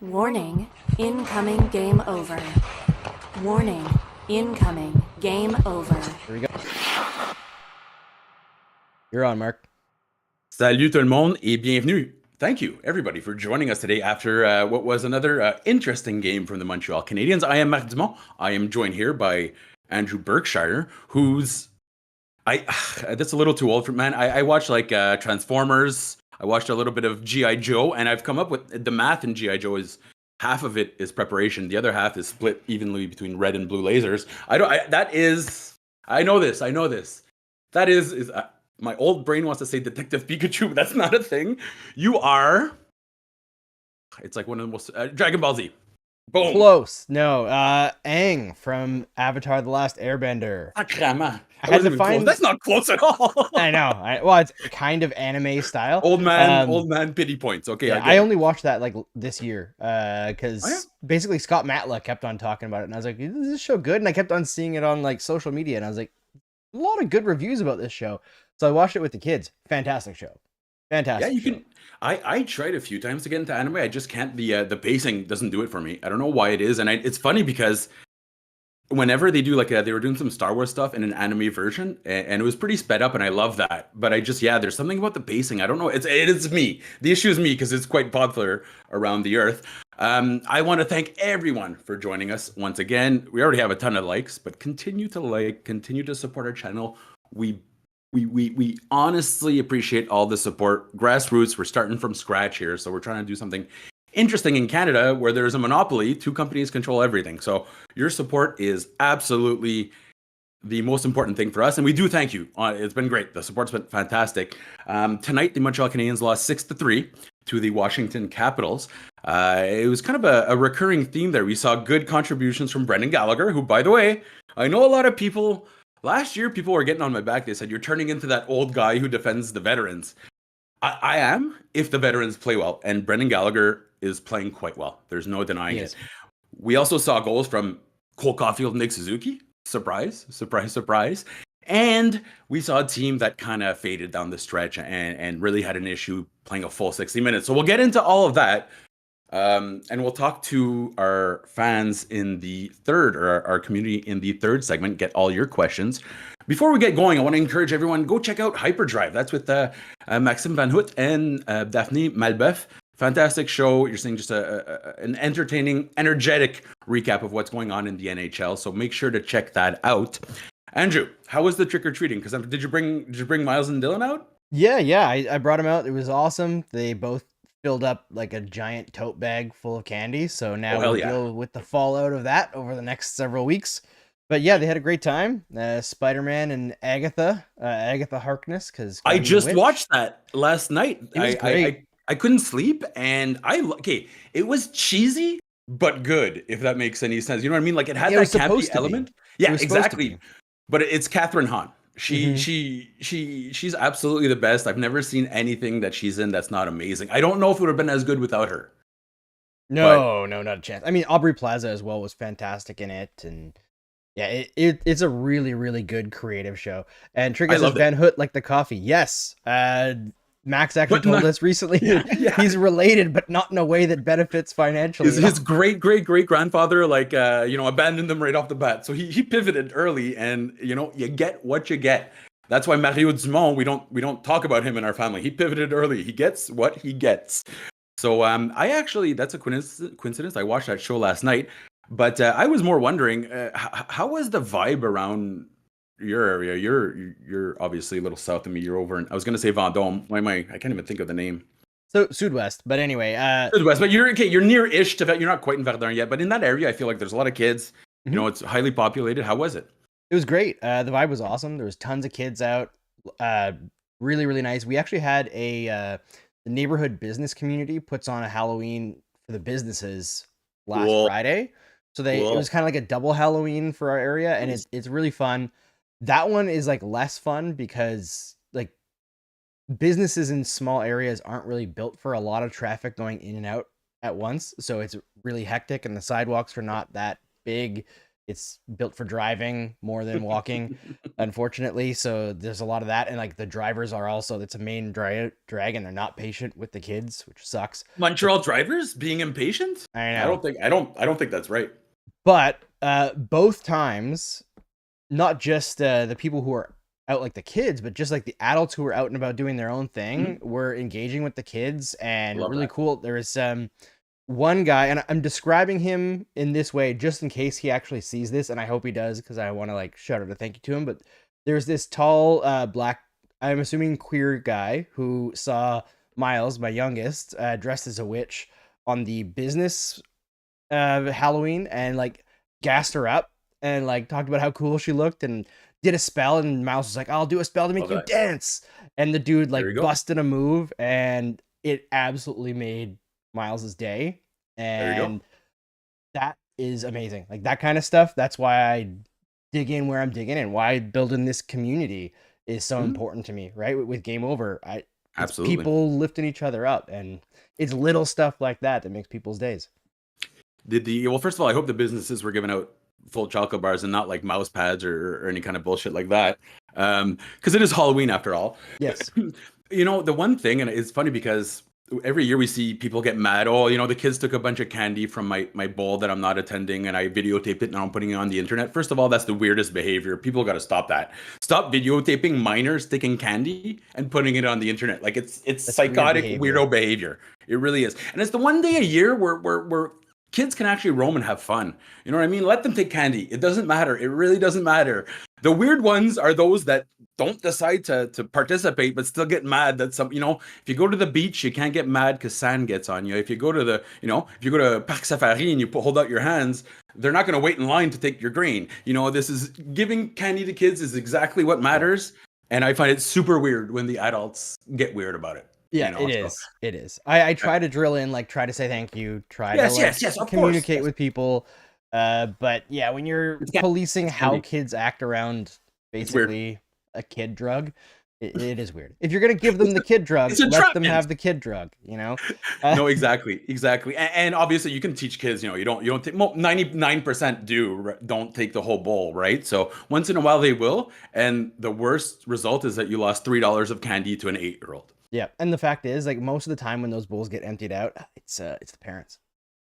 Warning, incoming game over. Warning, incoming game over. Here we go. You're on, Mark. Salut tout le monde et bienvenue. Thank you, everybody, for joining us today after what was another interesting game from the Montreal Canadiens. I am Marc Dumont. I am joined here by Andrew Berkshire, who's that's a little too old for man. I watched like Transformers. I watched a little bit of G.I. Joe, and I've come up with the math in G.I. Joe is half of it is preparation, the other half is split evenly between red and blue lasers. I know this. That is my old brain wants to say Detective Pikachu, but that's not a thing. You are. It's like one of the most Dragon Ball Z. Boom. Close. No. Aang from Avatar: The Last Airbender. That's not close at all. I know. Well, it's kind of anime style. Old man pity points. Okay. Yeah, I only watched that like this year because basically Scott Matla kept on talking about it, and I was like, "Is this show good?" And I kept on seeing it on like social media, and I was like, "A lot of good reviews about this show." So I watched it with the kids. Fantastic show. Fantastic. Yeah, you show. can. I tried a few times to get into anime. I just can't. The pacing doesn't do it for me. I don't know why it is, and it's funny because whenever they do like they were doing some Star Wars stuff in an anime version, and it was pretty sped up, and I love that. But I just there's something about the pacing. I don't know. It is me. The issue is me because it's quite popular around the earth. I want to thank everyone for joining us once again. We already have a ton of likes, but continue to continue to support our channel. We honestly appreciate all the support. Grassroots, we're starting from scratch here, so we're trying to do something interesting in Canada where there's a monopoly. Two companies control everything. So your support is absolutely the most important thing for us, and we do thank you. It's been great. The support's been fantastic. Tonight, the Montreal Canadiens lost 6-3 to the Washington Capitals. It was kind of a recurring theme there. We saw good contributions from Brendan Gallagher, who, by the way, I know a lot of people. Last year, people were getting on my back. They said, you're turning into that old guy who defends the veterans. I am, if the veterans play well. And Brendan Gallagher is playing quite well. There's no denying it. We also saw goals from Caufield and Nick Suzuki. Surprise, surprise, surprise. And we saw a team that kind of faded down the stretch and really had an issue playing a full 60 minutes. So we'll get into all of that. And we'll talk to our fans in the third, or our community in the third segment, get all your questions. Before we get going, I want to encourage everyone, go check out Hyperdrive. That's with Maxime Van Hout and Daphne Malbeuf. Fantastic show. You're seeing just an entertaining, energetic recap of what's going on in the NHL. So make sure to check that out. Andrew, how was the trick-or-treating? Because did you bring Miles and Dylan out? Yeah. I brought them out. It was awesome. They both filled up like a giant tote bag full of candy. So now we'll deal with the fallout of that over the next several weeks. But yeah, they had a great time. Spider-Man and Agatha Harkness. Because I just watched that last night. It was great. I couldn't sleep, and it was cheesy but good, if that makes any sense. You know what I mean? Like it had that campy element. Yeah, exactly. But it's Catherine Hahn. She's absolutely the best. I've never seen anything that she's in that's not amazing. I don't know if it would have been as good without her. No, not a chance. I mean, Aubrey Plaza as well was fantastic in it, and yeah, it's a really, really good creative show. And Trigger says Van Hout like the coffee. Yes. Max actually told us recently he's related, but not in a way that benefits financially. His great grandfather abandoned them right off the bat. So he pivoted early, and you get what you get. That's why Mario Dumont, we don't talk about him in our family. He pivoted early. He gets what he gets. So that's a coincidence. I watched that show last night, but I was more wondering how was the vibe around your area? You're obviously a little south of me. You're over in, I was gonna say Vendôme. Why am I can't even think of the name. So Sud-West, but anyway, Sud-West. But you're near-ish to that. You're not quite in Verdun yet, but in that area, I feel like there's a lot of kids. Mm-hmm. It's highly populated. How was it? It was great. The vibe was awesome. There was tons of kids out. Really, really nice. We actually had the neighborhood business community puts on a Halloween for the businesses last Friday. So it was kind of like a double Halloween for our area, and it's really fun. That one is like less fun because like businesses in small areas aren't really built for a lot of traffic going in and out at once. So it's really hectic, and the sidewalks are not that big It's built for driving more than walking, unfortunately. So there's a lot of that, and like the drivers are also, it's a main drag, and they're not patient with the kids, which sucks. Montreal drivers being impatient? I know. I don't think that's right. But both times, not just the people who are out, like the kids, but just like the adults who were out and about doing their own thing were engaging with the kids, and Love really that. cool. There is one guy, and I'm describing him in this way just in case he actually sees this, and I hope he does, because I want to like shout out a thank you to him. But there's this tall black, I'm assuming queer guy, who saw Miles, my youngest, dressed as a witch on the business Halloween, and like gassed her up and like talked about how cool she looked, and did a spell, and Miles was like, I'll do a spell to make you dance, and the dude like busted a move, and it absolutely made Miles's day. And that is amazing. Like that kind of stuff, that's why I dig in where I'm digging, and why building this community is so important to me, right? With Game Over, Absolutely. people lifting each other up, and it's little stuff like that that makes people's days. Well, first of all, I hope the businesses were giving out full chocolate bars and not like mouse pads or any kind of bullshit like that. Because it is Halloween after all. Yes. You know, the one thing, and it's funny because every year we see people get mad. Oh, you know, the kids took a bunch of candy from my bowl that I'm not attending, and I videotaped it and I'm putting it on the internet. First of all, that's the weirdest behavior. People got to stop that. Stop videotaping minors taking candy and putting it on the internet. Like it's that's psychotic, weirdo behavior. It really is. And it's the one day a year where kids can actually roam and have fun. You know what I mean? Let them take candy. It doesn't matter. It really doesn't matter. The weird ones are those that don't decide to participate, but still get mad that some, you know, if you go to the beach, you can't get mad because sand gets on you. If you go to the, you know, if you go to Parc Safari and you hold out your hands, they're not going to wait in line to take your grain. You know, this is giving candy to kids is exactly what matters. And I find it super weird when the adults get weird about it. Yeah, you know, it is. I try to drill in, like try to say thank you, try to like, communicate with people. But yeah, when you're policing how kids act around basically a kid drug, it is weird. If you're gonna give them the kid drug, let them have the kid drug. You know? No, exactly. And obviously, you can teach kids. You know, you don't take 99% don't take the whole bowl, right? So once in a while they will, and the worst result is that you lost $3 of candy to an 8-year-old. Yeah, and the fact is, like most of the time when those bowls get emptied out, it's the parents.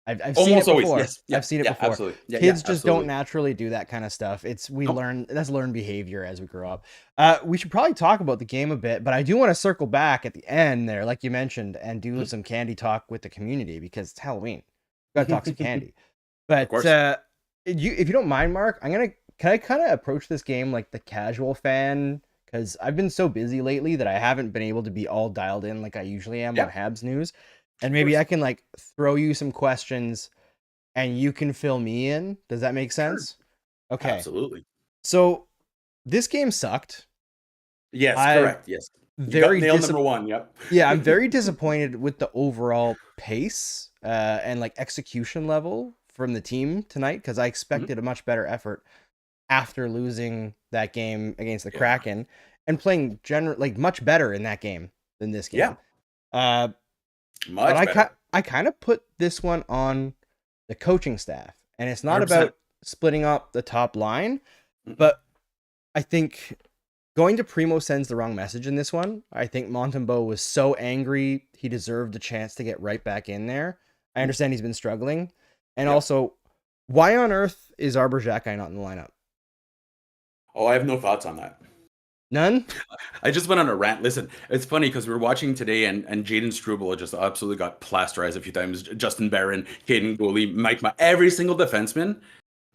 I've seen it before. Yes. I've seen it before. Absolutely. Yeah, Kids just don't naturally do that kind of stuff. Learn, that's learned behavior as we grow up. We should probably talk about the game a bit, but I do want to circle back at the end there, like you mentioned, and do some candy talk with the community, because it's Halloween. Gotta talk some candy. But if you don't mind, Mark, can I kind of approach this game like the casual fan? Because I've been so busy lately that I haven't been able to be all dialed in like I usually am on Habs news. And maybe I can like throw you some questions and you can fill me in. Does that make sense? Sure. Okay. Absolutely. So this game sucked. Yes, correct. Yes. Very nail number one. Yep. Yeah, I'm very disappointed with the overall pace and like execution level from the team tonight, because I expected a much better effort after losing that game against the Kraken and playing much better in that game than this game. Yeah. But I kind of put this one on the coaching staff, and it's not 100%. About splitting up the top line, but I think going to Primo sends the wrong message in this one. I think Montembeault was so angry he deserved a chance to get right back in there. I understand he's been struggling, and also, why on earth is Arbor Xhekaj not in the lineup? Oh, I have no thoughts on that. None? I just went on a rant. Listen, it's funny because we were watching today, and Jaden Struble just absolutely got plasterized a few times. Justin Barron, Caden Gooley, Mike, every single defenseman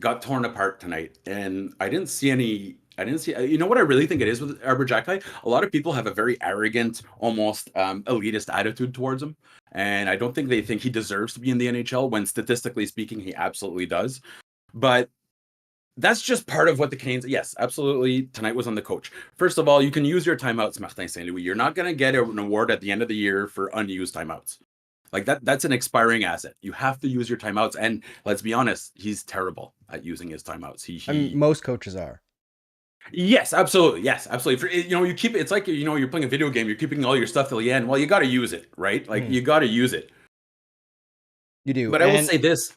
got torn apart tonight. And I didn't see, you know what I really think it is with Arbor Xhekaj? A lot of people have a very arrogant, almost elitist attitude towards him. And I don't think they think he deserves to be in the NHL, when statistically speaking, he absolutely does. But that's just part of what the Canadiens. Yes, absolutely. Tonight was on the coach. First of all, you can use your timeouts, Martin St. Louis. You're not going to get an award at the end of the year for unused timeouts. Like that's an expiring asset. You have to use your timeouts. And let's be honest, he's terrible at using his timeouts. I mean, most coaches are. Yes, absolutely. Yes, absolutely. You keep it's like, you're playing a video game. You're keeping all your stuff till the end. Well, you got to use it, right? Like you got to use it. You do. But I will say this.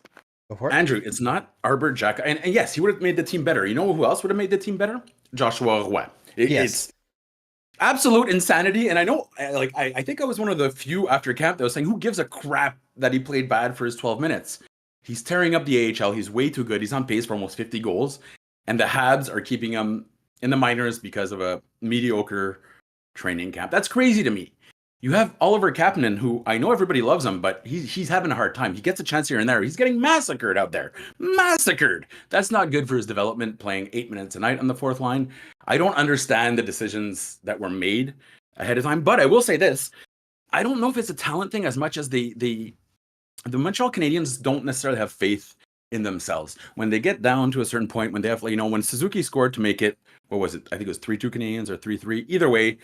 Go for it. Andrew, it's not Arbor Jack. And yes, he would have made the team better. You know who else would have made the team better? Joshua Roy. Yes. It's absolute insanity. And I know, I think I was one of the few after camp that was saying, who gives a crap that he played bad for his 12 minutes? He's tearing up the AHL. He's way too good. He's on pace for almost 50 goals. And the Habs are keeping him in the minors because of a mediocre training camp. That's crazy to me. You have Oliver Kapanen, who I know everybody loves him, but he's having a hard time. He gets a chance here and there. He's getting massacred out there. Massacred. That's not good for his development, playing 8 minutes a night on the fourth line. I don't understand the decisions that were made ahead of time. But I will say this. I don't know if it's a talent thing as much as the Montreal Canadiens don't necessarily have faith in themselves. When they get down to a certain point, when they have, when Suzuki scored to make it, what was it? I think it was 3-2 Canadiens or 3-3. Either way,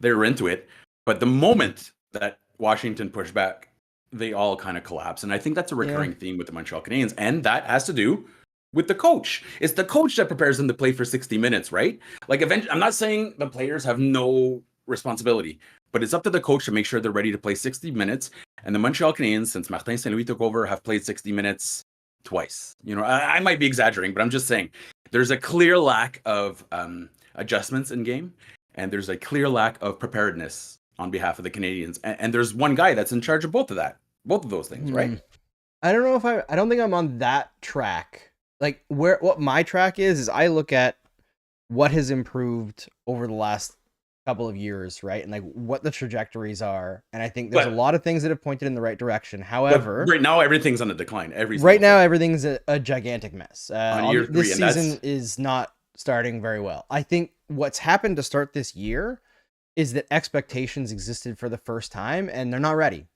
they were into it. But the moment that Washington pushed back, they all kind of collapse. And I think that's a recurring theme with the Montreal Canadiens. And that has to do with the coach. It's the coach that prepares them to play for 60 minutes, right? Like, eventually, I'm not saying the players have no responsibility, but it's up to the coach to make sure they're ready to play 60 minutes. And the Montreal Canadiens, since Martin Saint-Louis took over, have played 60 minutes twice. I might be exaggerating, but I'm just saying there's a clear lack of adjustments in game, and there's a clear lack of preparedness on behalf of the Canadiens. And there's one guy that's in charge of both of those things, right? I don't know if I don't think I'm on that track. Like, what my track is I look at what has improved over the last couple of years, right? And like what the trajectories are. And I think there's a lot of things that have pointed in the right direction. However, right now everything's on a decline. Everything's a gigantic mess. On year 3, this season is not starting very well. I think what's happened to start this year is that expectations existed for the first time and they're not ready.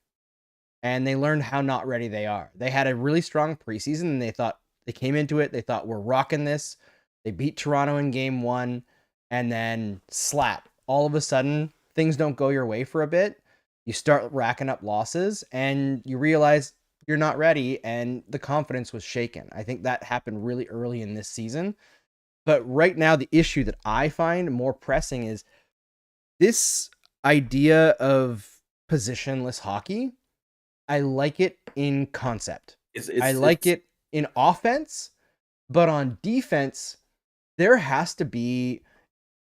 And they learned how not ready they are. They had a really strong preseason and they came into it. They thought, we're rocking this. They beat Toronto in game 1 and then slap. All of a sudden, things don't go your way for a bit. You start racking up losses and you realize you're not ready, and the confidence was shaken. I think that happened really early in this season. But right now, the issue that I find more pressing is this idea of positionless hockey. I like it in concept. I like it in offense, but on defense, there has to be,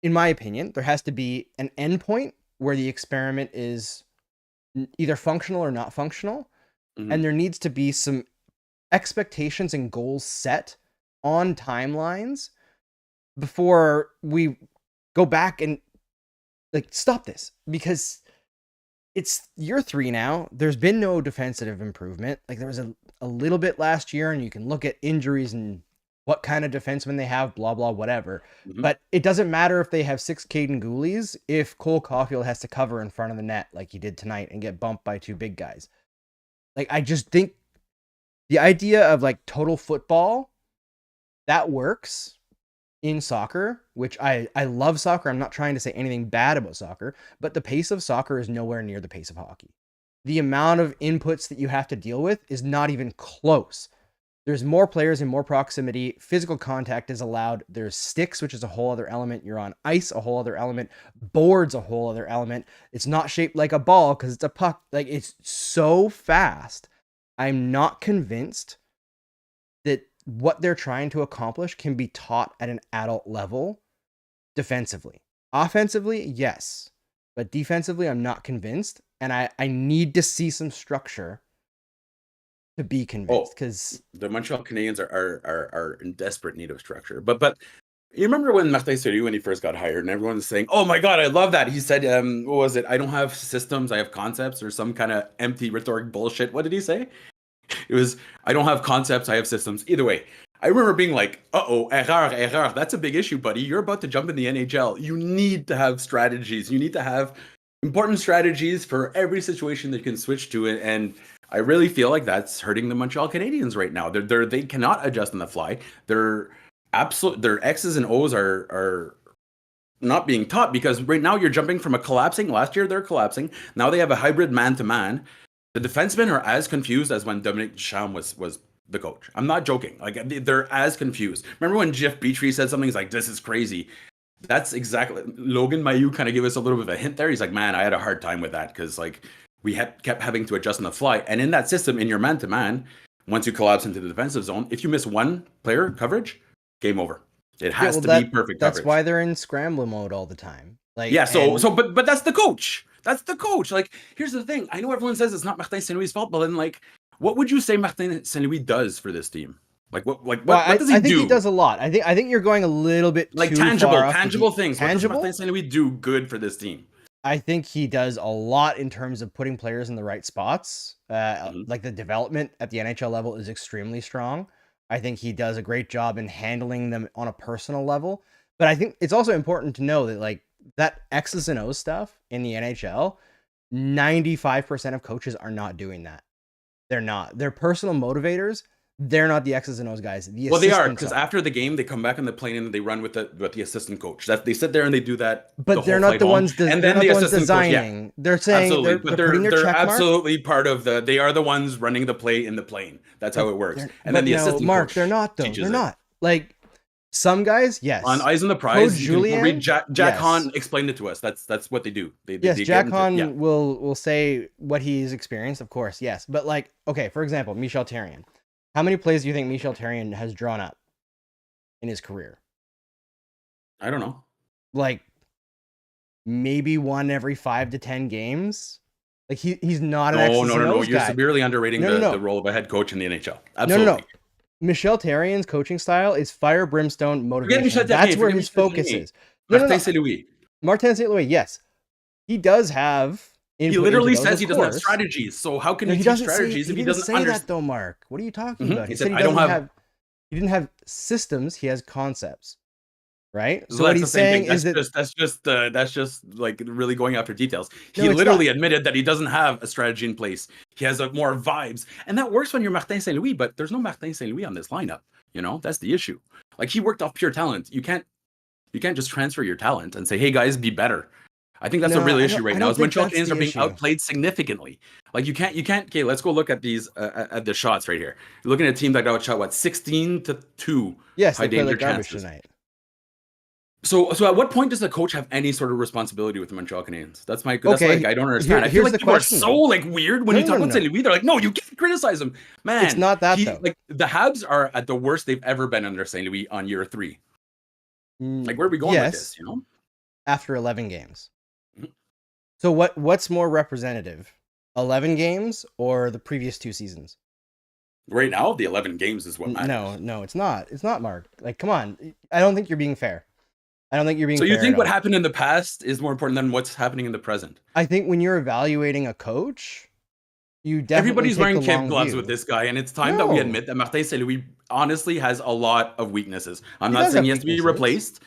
in my opinion, there has to be an endpoint where the experiment is either functional or not functional. Mm-hmm. And there needs to be some expectations and goals set on timelines before we go back and stop this, because it's year 3 now. There's been no defensive improvement. There was a little bit last year, and you can look at injuries and what kind of defensemen they have, blah, blah, whatever. Mm-hmm. But it doesn't matter if they have 6 Caden Goolies if Cole Caufield has to cover in front of the net like he did tonight and get bumped by 2 big guys. I just think the idea of total football, that works in soccer, which I love soccer. I'm not trying to say anything bad about soccer, but the pace of soccer is nowhere near the pace of hockey. The amount of inputs that you have to deal with is not even close. There's more players in more proximity. Physical contact is allowed. There's sticks, which is a whole other element. You're on ice, a whole other element. Boards, a whole other element. It's not shaped like a ball because it's a puck. It's so fast. I'm not convinced that what they're trying to accomplish can be taught at an adult level defensively. Offensively, yes. But defensively, I'm not convinced. And I need to see some structure to be convinced, because the Montreal Canadiens are in desperate need of structure. But you remember when Martin Saint-Louis, when he first got hired, and everyone was saying, "Oh my God, I love that." He said, "What was it? I don't have systems, I have concepts," or some kind of empty rhetoric bullshit. What did he say? It was, "I don't have concepts, I have systems." Either way, I remember being like, error. That's a big issue, buddy. You're about to jump in the NHL. You need to have strategies. You need to have important strategies for every situation that you can switch to it. And I really feel like that's hurting the Montreal Canadiens right now. They cannot adjust on the fly. Their X's and O's are not being taught, because right now you're jumping from a collapsing. Last year they're collapsing. Now they have a hybrid man-to-man. The defensemen are as confused as when Dominic Duchamp was the coach. I'm not joking. They're as confused. Remember when Jeff Petrie said something? He's like, "This is crazy." That's exactly. Logan Mailloux kind of gave us a little bit of a hint there. He's like, "Man, I had a hard time with that because we kept having to adjust on the fly." And in that system, in your man-to-man, once you collapse into the defensive zone, if you miss one player coverage, game over. It has to be perfect that's coverage. why they're in scramble mode all the time. Like, yeah, but that's the coach. That's the coach. Like, here's the thing. I know everyone says it's not Martin Saint-Louis' fault, but then, like, what would you say Martin Saint-Louis does for this team? What does he do? I think he does a lot. I think you're going a little bit like too tangible far things. Tangible? What does Martin Saint-Louis do good for this team? I think he does a lot in terms of putting players in the right spots. Like the development at the NHL level is extremely strong. I think he does a great job in handling them on a personal level. But I think it's also important to know that like that X's and O's stuff in the NHL, 95% of coaches are not doing that. They're not. They're personal motivators. They're not the X's and O's guys. Well, they are, because after the game, they come back on the plane and they run with the assistant coach. They sit there and they do that. But they're not the ones. And then the assistant designing. Coach, They're saying absolutely. They're absolutely part of the. They are the ones running the play in the plane. That's how it works. And then the assistant coach. They're not though. They're not. Like some guys, yes. On Eyes on the Prize, Julian, read Jack Hahn explained it to us. That's what they do. Jack Hahn will say what he's experienced, of course. Yes, but like, okay, for example, Michel Therrien. How many plays do you think Michel Therrien has drawn up in his career? I don't know. Like maybe one every 5 to 10 games. Like he's not an No. You're guy. severely underrating the role of a head coach in the NHL. Absolutely. No. Michel Therrien's coaching style is fire, brimstone, motivation. That's where his focus is. Martin Saint-Louis. Martin Saint-Louis, yes. He does have. He literally says he doesn't have strategies. So how can he teach strategies if he doesn't understand? That though, Mark. What are you talking about? He said I don't have. He didn't have systems. He has concepts, right? So what he's saying is that's just like really going after details. He literally admitted that he doesn't have a strategy in place. He has more vibes, and that works when you're Martin Saint-Louis. But there's no Martin Saint-Louis on this lineup. You know, that's the issue. Like he worked off pure talent. You can't just transfer your talent and say, "Hey guys, be better." I think that's a real issue right now. Is Montreal Canadiens are being outplayed significantly. Like you can't. Okay, let's go look at these at the shots right here. You're looking at a team that got outshot 16-2. Yes, high danger chances tonight. So at what point does the coach have any sort of responsibility with the Montreal Canadiens? That's like I don't understand. I feel like people are so like weird when you talk about Saint Louis. They're like, no, you can't criticize him, man. It's not that though. Like the Habs are at the worst they've ever been under Saint Louis on year 3. Like where are we going with this? You know, after 11 games. So what's more representative, 11 games or the previous 2 seasons? Right now, the 11 games is what matters. No, it's not. It's not, Mark. Like, come on. I don't think you're being fair. So you think what happened in the past is more important than what's happening in the present? I think when you're evaluating a coach, you definitely everybody's wearing kid gloves with this guy, and it's time that we admit that Martin Saint-Louis honestly has a lot of weaknesses. I'm not saying he has to be replaced.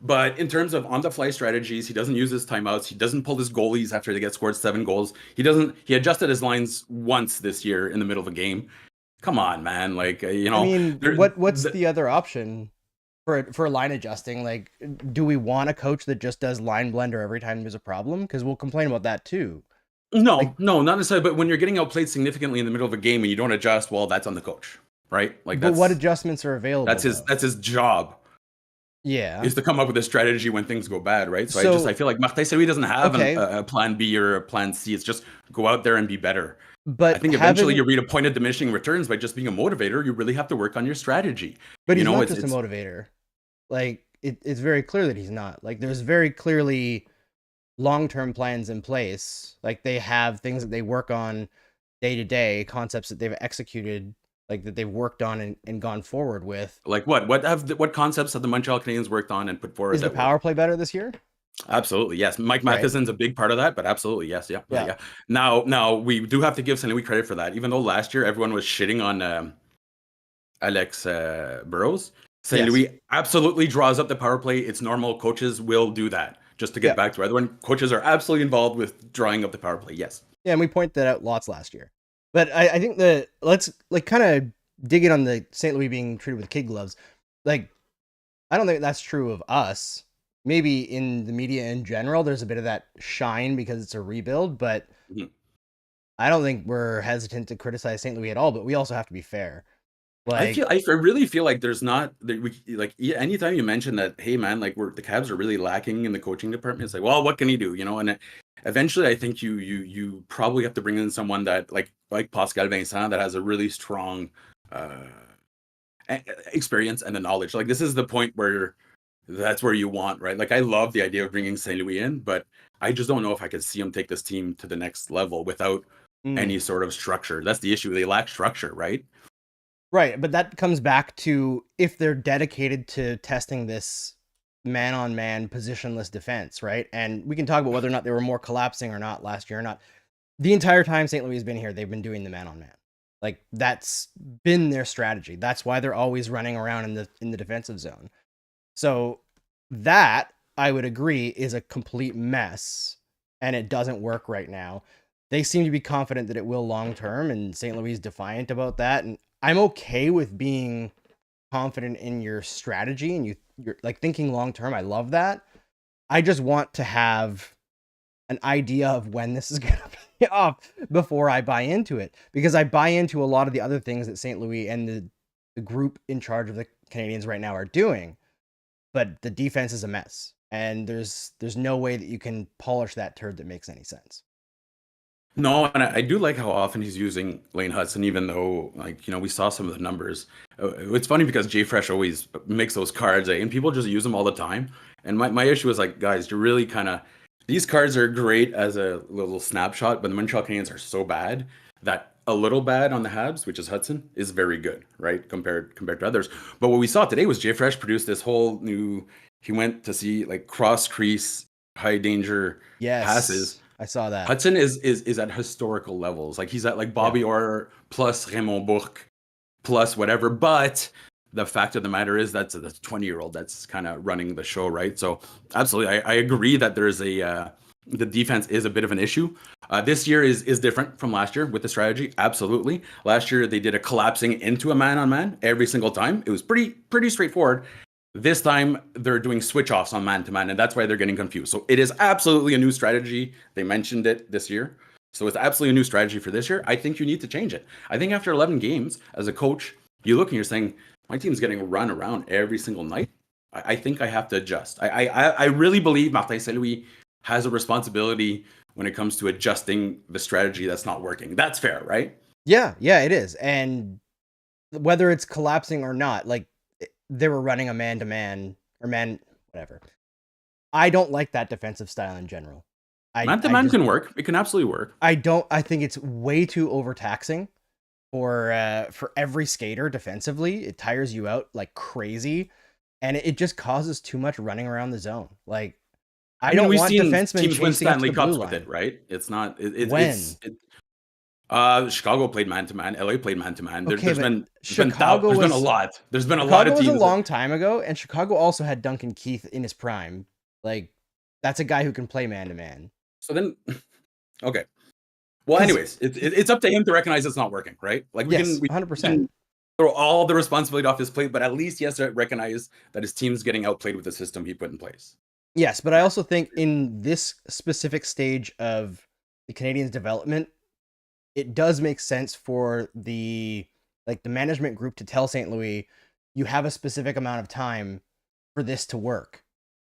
But in terms of on-the-fly strategies, he doesn't use his timeouts. He doesn't pull his goalies after they get scored 7 goals. He adjusted his lines once this year in the middle of a game. Come on, man. Like, you know. I mean, what's the other option for line adjusting? Like, do we want a coach that just does line blender every time there's a problem? Because we'll complain about that too. No, not necessarily. But when you're getting outplayed significantly in the middle of a game and you don't adjust, well, that's on the coach, right? Like, but what adjustments are available? That's his job. Yeah, is to come up with a strategy when things go bad, right? So I feel like Martin Saint-Louis doesn't have a plan B or a plan C. It's just go out there and be better. But I think eventually you reach a point of diminishing returns by just being a motivator. You really have to work on your strategy. But he's not just a motivator. Like it's very clear that he's not. Like there's very clearly long-term plans in place. Like they have things that they work on day to day, concepts that they've executed. Like that they've worked on and gone forward with. Like what concepts have the Montreal Canadiens worked on and put forward? Is the power play better this year? Absolutely, yes. Mike Matheson's a big part of that, but absolutely, yes, yeah. Now we do have to give Saint Louis credit for that. Even though last year everyone was shitting on Alex Burrows, Saint Louis absolutely draws up the power play. It's normal. Coaches will do that. Just to get back to everyone, coaches are absolutely involved with drawing up the power play. Yes. Yeah, and we pointed that out lots last year. But I think let's like kind of dig in on the St. Louis being treated with kid gloves. Like, I don't think that's true of us. Maybe in the media in general, there's a bit of that shine because it's a rebuild, but I don't think we're hesitant to criticize St. Louis at all, but we also have to be fair. Like, I really feel like there's not like anytime you mention that, hey man, like the Habs are really lacking in the coaching department, it's like, well, what can he do? You know, and eventually I think you probably have to bring in someone that like Pascal Vincent that has a really strong uh experience and the knowledge. Like this is the point where that's where you want, right? Like I love the idea of bringing St. Louis in, but I just don't know if I could see him take this team to the next level without any sort of structure. That's the issue. They lack structure, right? Right, but that comes back to if they're dedicated to testing this man-on-man positionless defense, right? And we can talk about whether or not they were more collapsing or not last year or not. The entire time St. Louis has been here, they've been doing the man-on-man. Like that's been their strategy. That's why they're always running around in the defensive zone. So that I would agree is a complete mess, and it doesn't work right now. They seem to be confident that it will long term, and St. Louis is defiant about that. And I'm okay with being confident in your strategy and you're like thinking long term. I love that. I just want to have an idea of when this is going to be off before I buy into it, because I buy into a lot of the other things that St. Louis and the group in charge of the Canadiens right now are doing, but the defense is a mess, and there's no way that you can polish that turd that makes any sense. No, and I do like how often he's using Lane Hutson, even though, like, we saw some of the numbers. It's funny because Jay Fresh always makes those cards, and people just use them all the time. And my issue is like, guys, you're really kind of, these cards are great as a little snapshot, but the Montreal Canadiens are so bad that a little bad on the Habs, which is Hutson, is very good, right? Compared to others. But what we saw today was Jay Fresh produced this whole new, he went to see like cross crease, high danger passes. I saw that. Hutson is at historical levels. Like he's at like Bobby Orr plus Raymond Bourque plus whatever. But the fact of the matter is that's a 20-year-old that's kind of running the show, right? So absolutely, I agree that there's the defense is a bit of an issue. This year is different from last year with the strategy. Absolutely. Last year they did a collapsing into a man-on-man every single time. It was pretty straightforward. This time they're doing switch offs on man to man, and that's why they're getting confused. So it is absolutely a new strategy. They mentioned it this year. So it's absolutely a new strategy for this year. I think you need to change it. I think after 11 games as a coach, you look and you're saying, my team's getting run around every single night. I think I have to adjust. I really believe Martin Saint-Louis has a responsibility when it comes to adjusting the strategy that's not working. That's fair, right? Yeah, it is. And whether it's collapsing or not, like, they were running a man-to-man or whatever. I don't like that defensive style in general. Man-to-man can work. It can absolutely work. I think it's way too overtaxing for every skater defensively. It tires you out like crazy, and it just causes too much running around the zone. Like, I don't want defensemen teams win chasing up to Stanley the Cups blue with line. it, right? It's not. When? Chicago played man-to-man. LA played man-to-man. Okay, There's been Chicago a lot. There's been a Chicago lot of was teams. a long time ago, and Chicago also had Duncan Keith in his prime. Like, that's a guy who can play man-to-man. So then, okay. Well, anyways, it's up to him to recognize it's not working, right? Like we Yes, can 100%. throw all the responsibility off his plate, but at least he has to recognize that his team's getting outplayed with the system he put in place. Yes, but I also think in this specific stage of the Canadiens' development, it does make sense for the management group to tell St. Louis, you have a specific amount of time for this to work.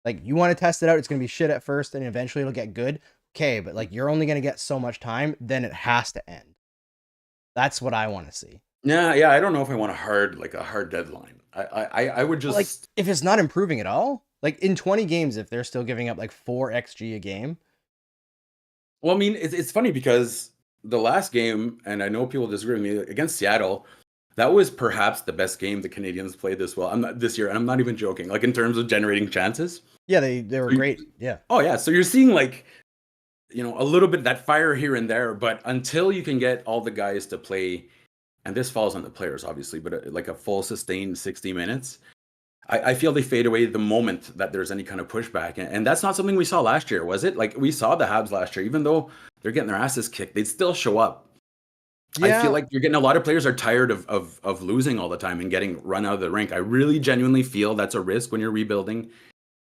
Like, you want to test it out, it's going to be shit at first, and eventually it'll get good. Okay, but like, you're only going to get so much time, then it has to end. That's what I want to see. Yeah, I don't know if I want a hard deadline. I would just, like, if it's not improving at all, like in 20 games, if they're still giving up like 4 XG a game. Well, I mean, it's funny because the last game, and I know people disagree with me, against Seattle, that was perhaps the best game the Canadiens played this year, and I'm not even joking. Like in terms of generating chances. Yeah, they were great. Yeah. Oh yeah, so you're seeing like, a little bit of that fire here and there, but until you can get all the guys to play, and this falls on the players obviously, but like a full sustained 60 minutes, I feel they fade away the moment that there's any kind of pushback. And that's not something we saw last year, was it? Like we saw the Habs last year, even though they're getting their asses kicked, they'd still show up. Yeah. I feel like you're getting a lot of players are tired of losing all the time and getting run out of the rink. I really genuinely feel that's a risk when you're rebuilding,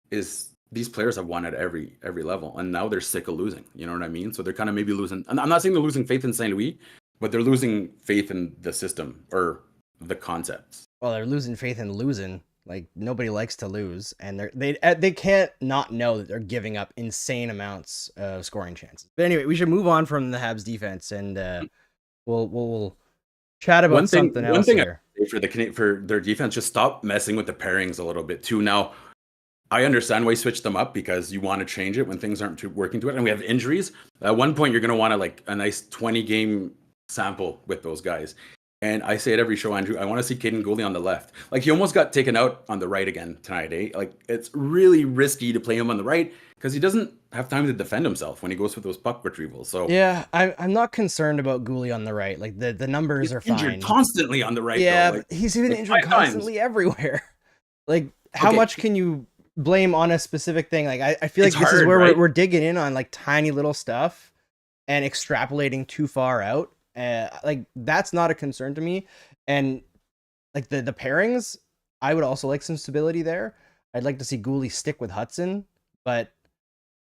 is these players have won at every level, and now they're sick of losing. You know what I mean? So they're kind of maybe losing. I'm not saying they're losing faith in St. Louis, but they're losing faith in the system or the concepts. Well, they're losing faith in losing. Like nobody likes to lose, and they can't not know that they're giving up insane amounts of scoring chances. But anyway, we should move on from the Habs defense, and we'll chat about something one else thing here. For their defense, just stop messing with the pairings a little bit too. Now, I understand why you switch them up because you want to change it when things aren't working to it, and we have injuries. At one point, you're going to want to like a nice 20-game sample with those guys. And I say it every show, Andrew. I want to see Caden Gooley on the left. Like he almost got taken out on the right again tonight, eh? Like it's really risky to play him on the right because he doesn't have time to defend himself when he goes for those puck retrievals. So yeah, I'm not concerned about Gooley on the right. Like the numbers are injured fine. Constantly on the right. Yeah, though. Like, but he's been like injured constantly everywhere. Like how much can you blame on a specific thing? Like I feel like this is where we're digging in on like tiny little stuff and extrapolating too far out. Like that's not a concern to me. And like the pairings, I would also like some stability there. I'd like to see Gooley stick with Hutson, but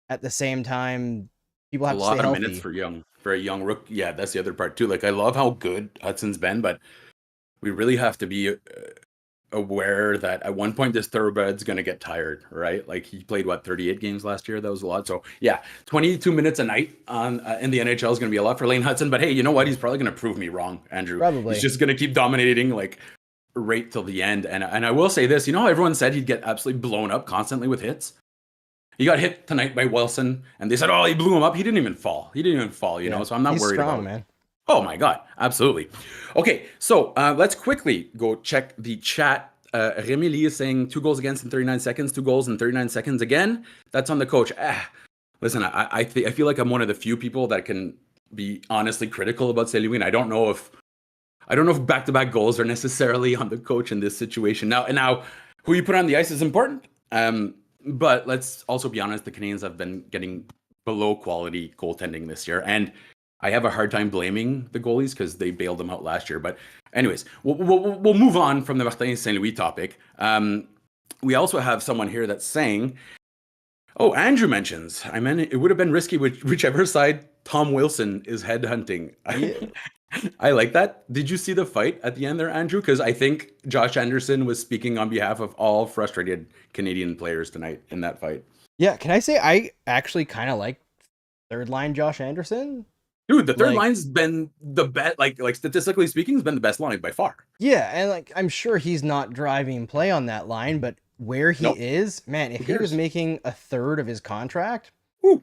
at the same time, people have to stay healthy. A lot of minutes for a young rook. Yeah, that's the other part too. Like I love how good Hudson's been, but we really have to be aware that at one point this thoroughbred's going to get tired, right? Like he played 38 games last year. That was a lot. So yeah, 22 minutes a night on in the NHL is going to be a lot for Lane Hutson. But hey, you know what? He's probably going to prove me wrong, Andrew. Probably. He's just going to keep dominating like right till the end. And I will say this, you know, how everyone said he'd get absolutely blown up constantly with hits. He got hit tonight by Wilson, and they said, "Oh, he blew him up." He didn't even fall. You know. So I'm not worried strong, about man. Oh my God, absolutely. Okay, so let's quickly go check the chat. Remy Lee is saying 2 goals against in 39 seconds, 2 goals in 39 seconds again. That's on the coach. Listen, I feel like I'm one of the few people that can be honestly critical about St. Louis. I don't know if back-to-back goals are necessarily on the coach in this situation. Now, who you put on the ice is important. But let's also be honest, the Canadiens have been getting below quality goaltending this year. And I have a hard time blaming the goalies because they bailed them out last year. But anyways, we'll move on from the Martin St. Louis topic. We also have someone here that's saying, oh, Andrew mentions, I mean, it would have been risky whichever side Tom Wilson is headhunting. I like that. Did you see the fight at the end there, Andrew? Because I think Josh Anderson was speaking on behalf of all frustrated Canadian players tonight in that fight. Yeah, can I say I actually kind of like third line Josh Anderson? Dude, the third line's been the best, like statistically speaking, has been the best line by far. Yeah, and like I'm sure he's not driving play on that line, but where he is, man, if he was making a third of his contract,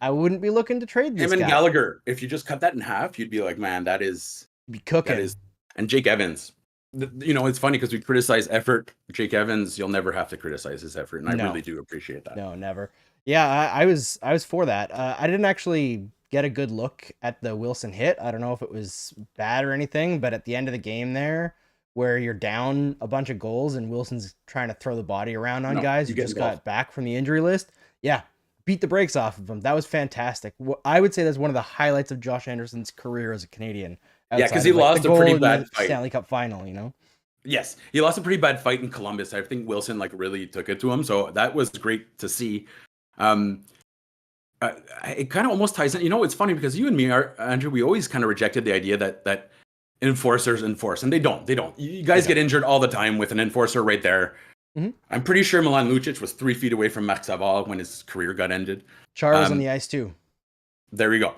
I wouldn't be looking to trade this guy. Him and Gallagher, if you just cut that in half, you'd be like, man, that is be cooking. And Jake Evans. You know, it's funny because we criticize effort. Jake Evans, you'll never have to criticize his effort, and I really do appreciate that. No, never. Yeah, I was for that. I didn't actually get a good look at the Wilson hit. I don't know if it was bad or anything, but at the end of the game there, where you're down a bunch of goals and Wilson's trying to throw the body around on guys who just got back from the injury list, yeah, beat the brakes off of him. That was fantastic. I would say that's one of the highlights of Josh Anderson's career as a Canadian. Yeah, because he lost a pretty bad fight. Stanley Cup final, you know? Yes, he lost a pretty bad fight in Columbus. I think Wilson really took it to him, so that was great to see. It kind of almost ties in. You know, it's funny because you and me, Andrew, we always kind of rejected the idea that enforcers enforce, and they don't. You guys get injured all the time with an enforcer right there. Mm-hmm. I'm pretty sure Milan Lucic was 3 feet away from Marc Savard when his career got ended. Char was on the ice too. There we go.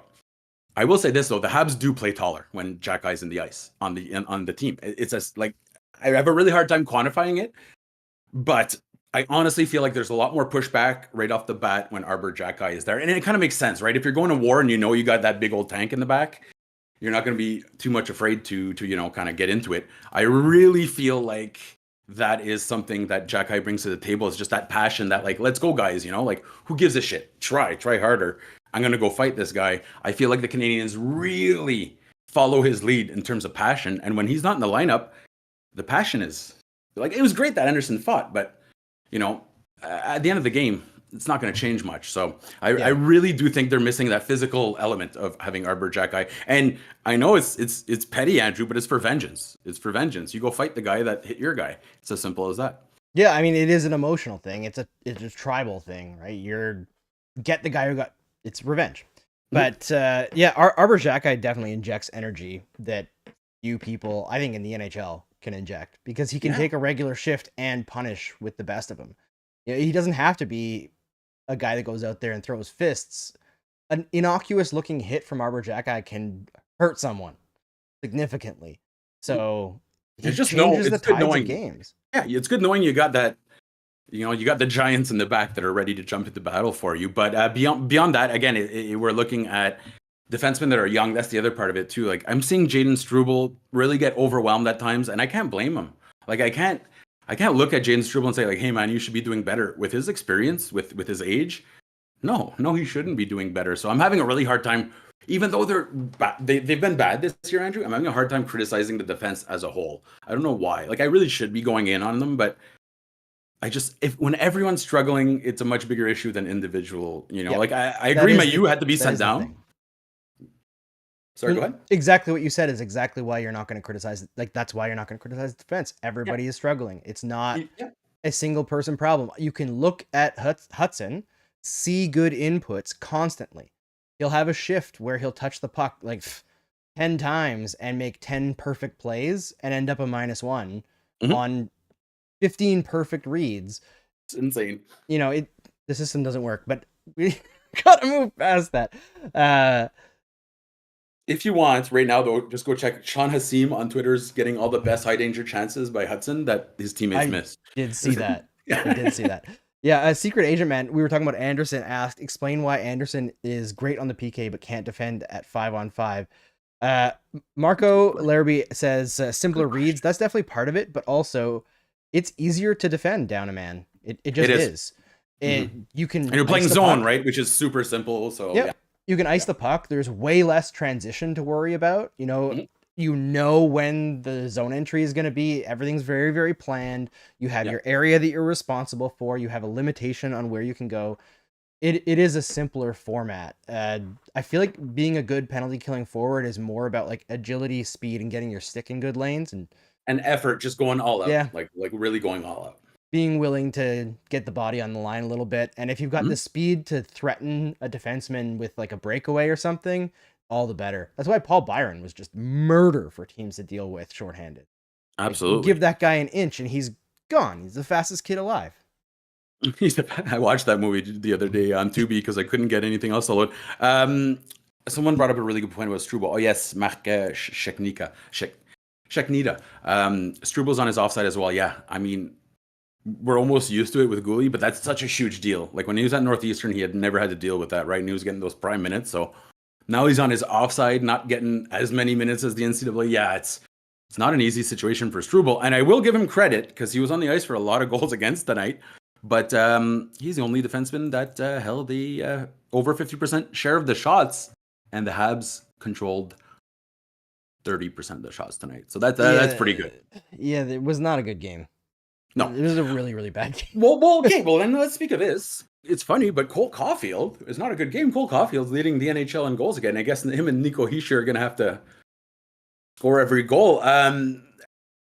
I will say this though: the Habs do play taller when Jack Eye's in the ice on the team. It's just like I have a really hard time quantifying it, but I honestly feel like there's a lot more pushback right off the bat when Arbor Jack Eye is there, and it kind of makes sense, right? If you're going to war and you know you got that big old tank in the back, you're not going to be too much afraid to kind of get into it. I really feel like that is something that Jack Eye brings to the table, is just that passion, that like, let's go guys, like who gives a shit? Try harder. I'm going to go fight this guy. I feel like the Canadians really follow his lead in terms of passion. And when he's not in the lineup, the passion is like, it was great that Anderson fought, but at the end of the game, it's not going to change much. So I really do think they're missing that physical element of having Arbor Jack Eye. And I know it's petty, Andrew, but it's for vengeance. It's for vengeance. You go fight the guy that hit your guy. It's as simple as that. Yeah, I mean, it is an emotional thing. It's a tribal thing, right? Get the guy who got. It's revenge. But Arbor Jack Eye definitely injects energy that few people, I think, in the NHL can inject because he can Yeah. take a regular shift and punish with the best of them. You know, he doesn't have to be a guy that goes out there and throws fists. An innocuous looking hit from Arbor Jacki can hurt someone significantly. So he It's just changes the it's good tides of knowing. games. Yeah, it's good knowing you got that. You know, you got the giants in the back that are ready to jump into battle for you. But beyond that, again, we're looking at defensemen that are young. That's the other part of it too. Like I'm seeing Jaden Struble really get overwhelmed at times, and I can't blame him. Like I can't look at Jaden Struble and say like, hey man, you should be doing better with his experience, with his age. No, he shouldn't be doing better. So I'm having a really hard time, even though they've been bad this year, Andrew. I'm having a hard time criticizing the defense as a whole. I don't know why. Like I really should be going in on them, but when everyone's struggling, it's a much bigger issue than individual. You know, like I agree, you had to be sent down. Sorry, go ahead. Exactly what you said is exactly why you're not going to criticize. Like that's why you're not going to criticize the defense. Everybody is struggling. It's not a single person problem. You can look at Hutson, see good inputs constantly. He'll have a shift where he'll touch the puck like 10 times and make 10 perfect plays and end up a -1 on 15 perfect reads. It's insane. You know, the system doesn't work, but we gotta move past that. If you want, right now though, just go check Sean Hassim on Twitter's getting all the best high danger chances by Hutson that his teammates missed. Did see that. I did see that. Yeah, a secret agent man. We were talking about Anderson. Asked, explain why Anderson is great on the PK but can't defend at 5-on-5. Marco Larrabee says simpler reads. That's definitely part of it, but also it's easier to defend down a man. It just is. You can. And you're playing zone, right? Which is super simple. So yeah. You can ice the puck. There's way less transition to worry about. You know, when the zone entry is going to be. Everything's very, very planned. You have your area that you're responsible for. You have a limitation on where you can go. It is a simpler format. I feel like being a good penalty killing forward is more about like agility, speed, and getting your stick in good lanes and effort, just going all out. Yeah, like really going all out. Being willing to get the body on the line a little bit. And if you've got the speed to threaten a defenseman with like a breakaway or something, all the better. That's why Paul Byron was just murder for teams to deal with shorthanded. Absolutely. Like, give that guy an inch and he's gone. He's the fastest kid alive. I watched that movie the other day on Tubi because I couldn't get anything else to load. Someone brought up a really good point about Struble. Oh yes, Marc Sheknida. Struble's on his offside as well. Yeah, I mean, we're almost used to it with Gooley, but that's such a huge deal. Like when he was at Northeastern, he had never had to deal with that, right? And he was getting those prime minutes. So now he's on his offside, not getting as many minutes as the NCAA. Yeah, it's not an easy situation for Struble. And I will give him credit because he was on the ice for a lot of goals against tonight. But he's the only defenseman that held the over 50% share of the shots, and the Habs controlled 30% of the shots tonight. So that's pretty good. Yeah, it was not a good game. No, it was a really, really bad game. Well, okay. Well, then let's speak of this. It's funny, but Cole Caufield is not a good game. Cole Caufield's leading the NHL in goals again. I guess him and Nico Hischier are going to have to score every goal.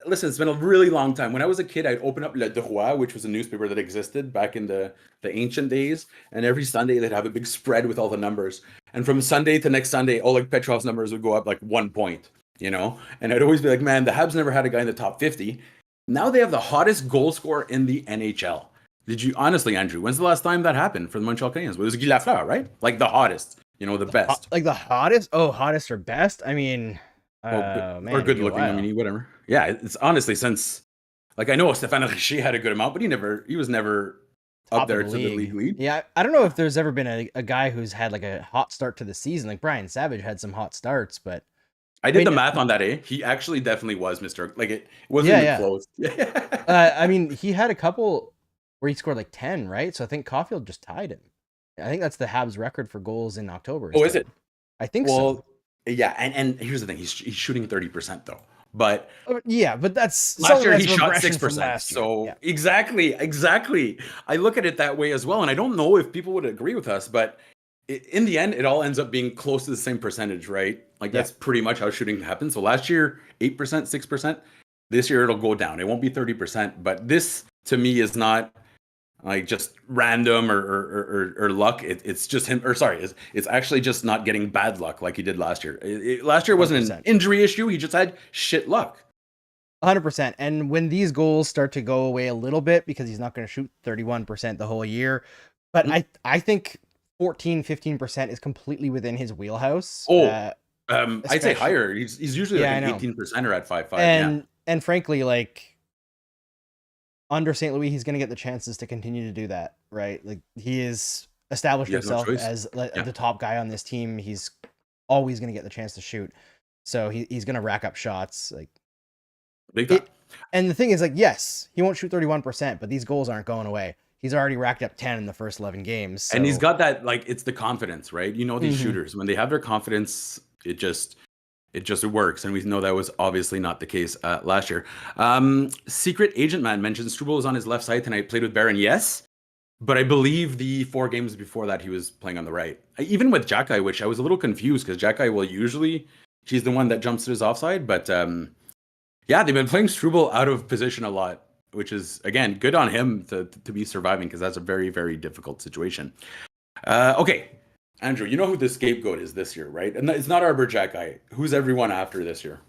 Listen, it's been a really long time. When I was a kid, I'd open up Le Droit, which was a newspaper that existed back in the ancient days. And every Sunday, they'd have a big spread with all the numbers. And from Sunday to next Sunday, Oleg Petrov's numbers would go up like 1 point, you know? And I'd always be like, man, the Habs never had a guy in the top 50. Now they have the hottest goal scorer in the NHL. Did you, honestly, Andrew, when's the last time that happened for the Montreal Canadiens? It was Guy Lafleur, right? Like the hottest, you know, the best. Like the hottest? Oh, hottest or best? I mean... or good looking. I mean, whatever. Yeah, it's honestly since, like, I know Stéphane Richer had a good amount, but he was never up there to the league lead. Yeah, I don't know if there's ever been a guy who's had like a hot start to the season. Like Brian Savage had some hot starts, but I did the math on that. He actually definitely was Mr. Like it wasn't even close. I mean, he had a couple where he scored like 10, right? So I think Caufield just tied him. I think that's the Habs record for goals in October. Oh, is it? I think so. Yeah, and here's the thing: he's shooting 30% though. But but that's last year he shot 6%. So exactly. I look at it that way as well, and I don't know if people would agree with us, but in the end, it all ends up being close to the same percentage, right? Like that's pretty much how shooting happens. So last year, 8%, 6%. This year it'll go down. It won't be 30%, but this to me is not like just random or luck. It's just him, or sorry, it's actually just not getting bad luck like he did last year. Last year wasn't 100%. An injury issue. He just had shit luck. 100%. And when these goals start to go away a little bit, because he's not going to shoot 31% the whole year, but I think 14-15% is completely within his wheelhouse. I'd say higher. He's usually like an 18%er at 5'5". And frankly, like under St. Louis, he's going to get the chances to continue to do that, right? Like he is established himself as the top guy on this team. He's always going to get the chance to shoot, so he's going to rack up shots. Like big time. And the thing is, like, yes, he won't shoot 31%, but these goals aren't going away. He's already racked up 10 in the first 11 games. So. And he's got that, like, it's the confidence, right? You know, these shooters, when they have their confidence, it just works. And we know that was obviously not the case last year. Secret Agent Man mentions Struble was on his left side tonight, played with Barron. Yes. But I believe the 4 games before that, he was playing on the right. Even with Jack Guy, which I was a little confused because Jack Guy will usually, he's the one that jumps to his offside. But yeah, they've been playing Struble out of position a lot, which is, again, good on him to be surviving because that's a very, very difficult situation. Okay, Andrew, you know who the scapegoat is this year, right? And it's not our Jack Guy. Who's everyone after this year?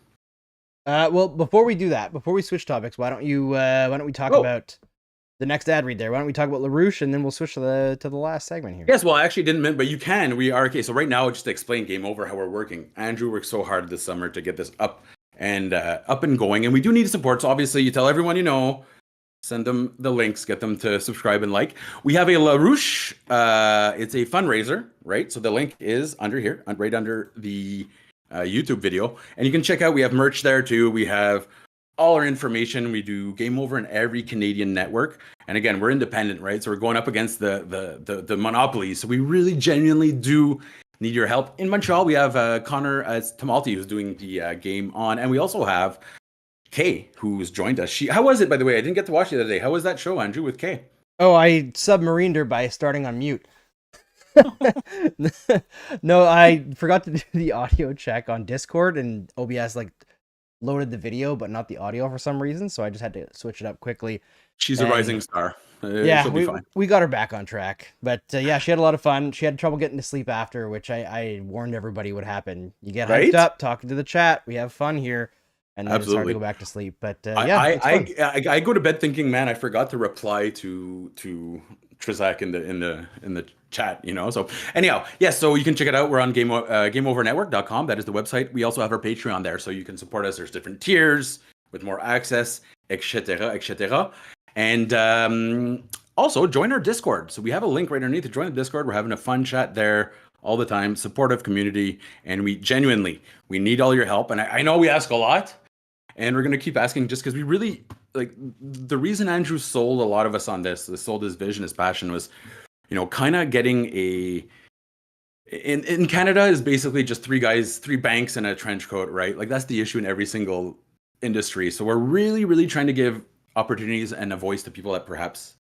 Well, before we do that, before we switch topics, why don't we talk about the next ad read there? Why don't we talk about LaRouche and then we'll switch to the last segment here? Yes, well, I actually didn't mean, but you can. We are okay. So right now, just to explain Game Over how we're working. Andrew worked so hard this summer to get this up and going, and we do need support. So obviously, you tell everyone you know, send them the links, get them to subscribe and like. We have a LaRouche. It's a fundraiser, right? So the link is under here, right under the YouTube video, and you can check out. We have merch there too. We have all our information. We do Game Over in every Canadian network. And again, we're independent, right? So we're going up against the monopolies. So we really genuinely do need your help. In Montreal, we have Conor as Tomalty, who's doing the game on. And we also have Kay, who's joined us. How was it, by the way? I didn't get to watch the other day. How was that show, Andrew, with Kay? Oh, I submarined her by starting on mute. No, I forgot to do the audio check on Discord, and OBS like loaded the video but not the audio for some reason, so I just had to switch it up quickly. She's a rising star. Yeah, we got her back on track, but yeah, she had a lot of fun. She had trouble getting to sleep after, which I warned everybody would happen. You get hyped up, talking to the chat, we have fun here, and then it's hard to go back to sleep. But yeah, I go to bed thinking, man, I forgot to reply to Trizak in the chat, you know. So anyhow, yes, so you can check it out. We're on gameovernetwork.com. That is the website. We also have our Patreon there, so you can support us. There's different tiers with more access, etc. And also join our Discord. So we have a link right underneath to join the Discord. We're having a fun chat there all the time, supportive community, and we need all your help. And I know we ask a lot, and we're going to keep asking just because we really, like, the reason Andrew sold a lot of us on this, sold his vision, his passion was, you know, kind of getting in Canada is basically just 3 guys, 3 banks and a trench coat, right? Like that's the issue in every single industry. So we're really, really trying to give opportunities and a voice to people that perhaps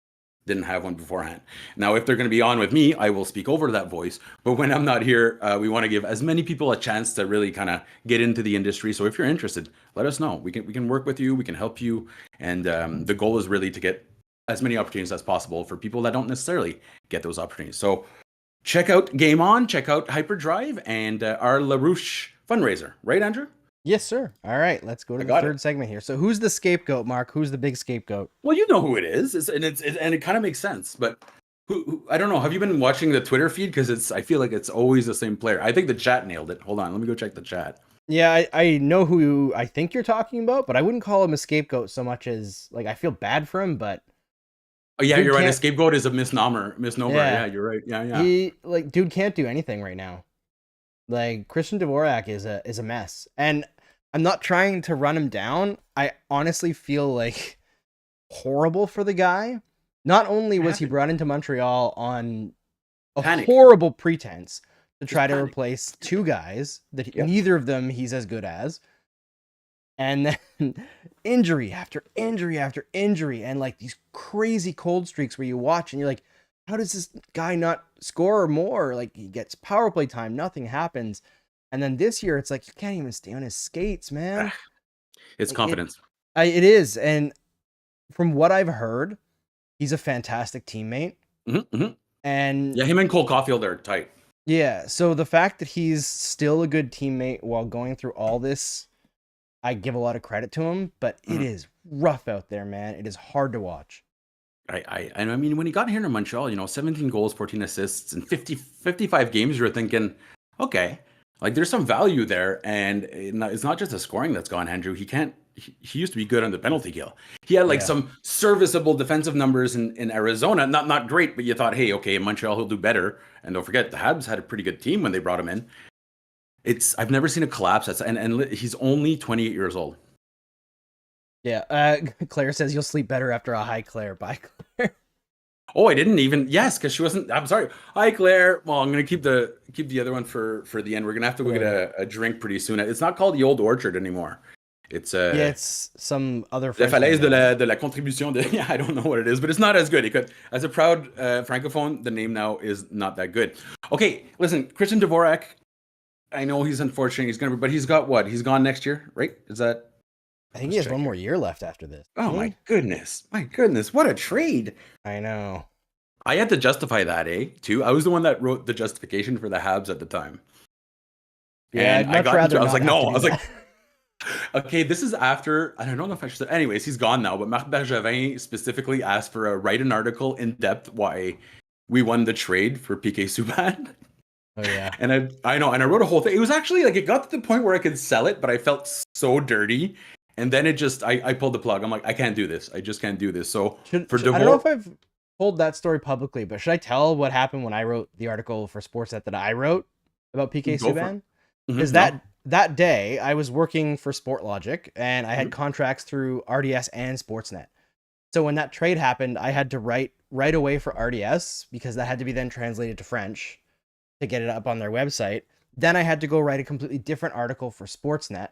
didn't have one beforehand. Now, if they're going to be on with me, I will speak over that voice. But when I'm not here, we want to give as many people a chance to really kind of get into the industry. So if you're interested, let us know. We can work with you. We can help you. And the goal is really to get as many opportunities as possible for people that don't necessarily get those opportunities. So check out Game On, check out Hyperdrive, and our LaRouche fundraiser. Right, Andrew? Yes, sir. All right, let's go to the third segment here. So who's the scapegoat, Mark? Who's the big scapegoat? Well, you know who it is, and it kind of makes sense. But who I don't know. Have you been watching the Twitter feed? Because I feel like it's always the same player. I think the chat nailed it. Hold on, let me go check the chat. Yeah, I know who I think you're talking about, but I wouldn't call him a scapegoat so much as, like, I feel bad for him, but... Oh, yeah, you're right. A scapegoat is a misnomer. Yeah, you're right. Yeah. Dude can't do anything right now. Like, Christian Dvorak is a mess. And I'm not trying to run him down. I honestly feel like horrible for the guy. Not only was he brought into Montreal on a horrible pretense to try to replace 2 guys that neither of them he's as good as. And then injury after injury after injury, and like these crazy cold streaks where you watch and you're like, how does this guy not score more? Like, he gets power play time, nothing happens. And then this year, it's like, you can't even stay on his skates, man. It's confidence. It is. And from what I've heard, he's a fantastic teammate. Mm-hmm. And yeah, him and Cole Caufield are tight. Yeah. So the fact that he's still a good teammate while going through all this I give a lot of credit to him, but it is rough out there, man. It is hard to watch. And I mean, when he got here in Montreal, 17 goals, 14 assists, and 55 games, you're thinking, okay, like there's some value there. And it's not just the scoring that's gone, Andrew. He used to be good on the penalty kill. He had some serviceable defensive numbers in Arizona. Not great, but you thought, hey, okay, in Montreal he'll do better. And don't forget, the Habs had a pretty good team when they brought him in. I've never seen a collapse. And he's only 28 years old. Yeah, Claire says you'll sleep better after a hi, Claire. Bye, Claire. Oh, I didn't even. Yes, because she wasn't. I'm sorry. Hi, Claire. Well, I'm gonna keep the other one for the end. We're gonna have to go get a drink pretty soon. It's not called the Old Orchard anymore. It's it's some other. La Falaise de la Contribution. Yeah, I don't know what it is, but it's not as good. As a proud francophone, the name now is not that good. Okay, listen, Christian Dvorak. I know he's unfortunate. But he's got what? He's gone next year, right? Is that? I think he has one more year left after this. Oh my goodness. What a trade. I know. I had to justify that, too. I was the one that wrote the justification for the Habs at the time. Yeah, and I was like, okay, this is after, I don't know if I should say, anyways, he's gone now, but Marc Bergevin specifically asked for write an article in depth why we won the trade for PK Subban. Oh yeah. And I know, and I wrote a whole thing. It was actually it got to the point where I could sell it, but I felt so dirty. And then I pulled the plug. I'm like, I can't do this. I just can't do this. So I don't know if I've told that story publicly, but should I tell what happened when I wrote the article for Sportsnet that I wrote about PK Subban? Because that day I was working for Sportlogic and I had contracts through RDS and Sportsnet. So when that trade happened, I had to write right away for RDS because that had to be then translated to French to get it up on their website. Then I had to go write a completely different article for Sportsnet.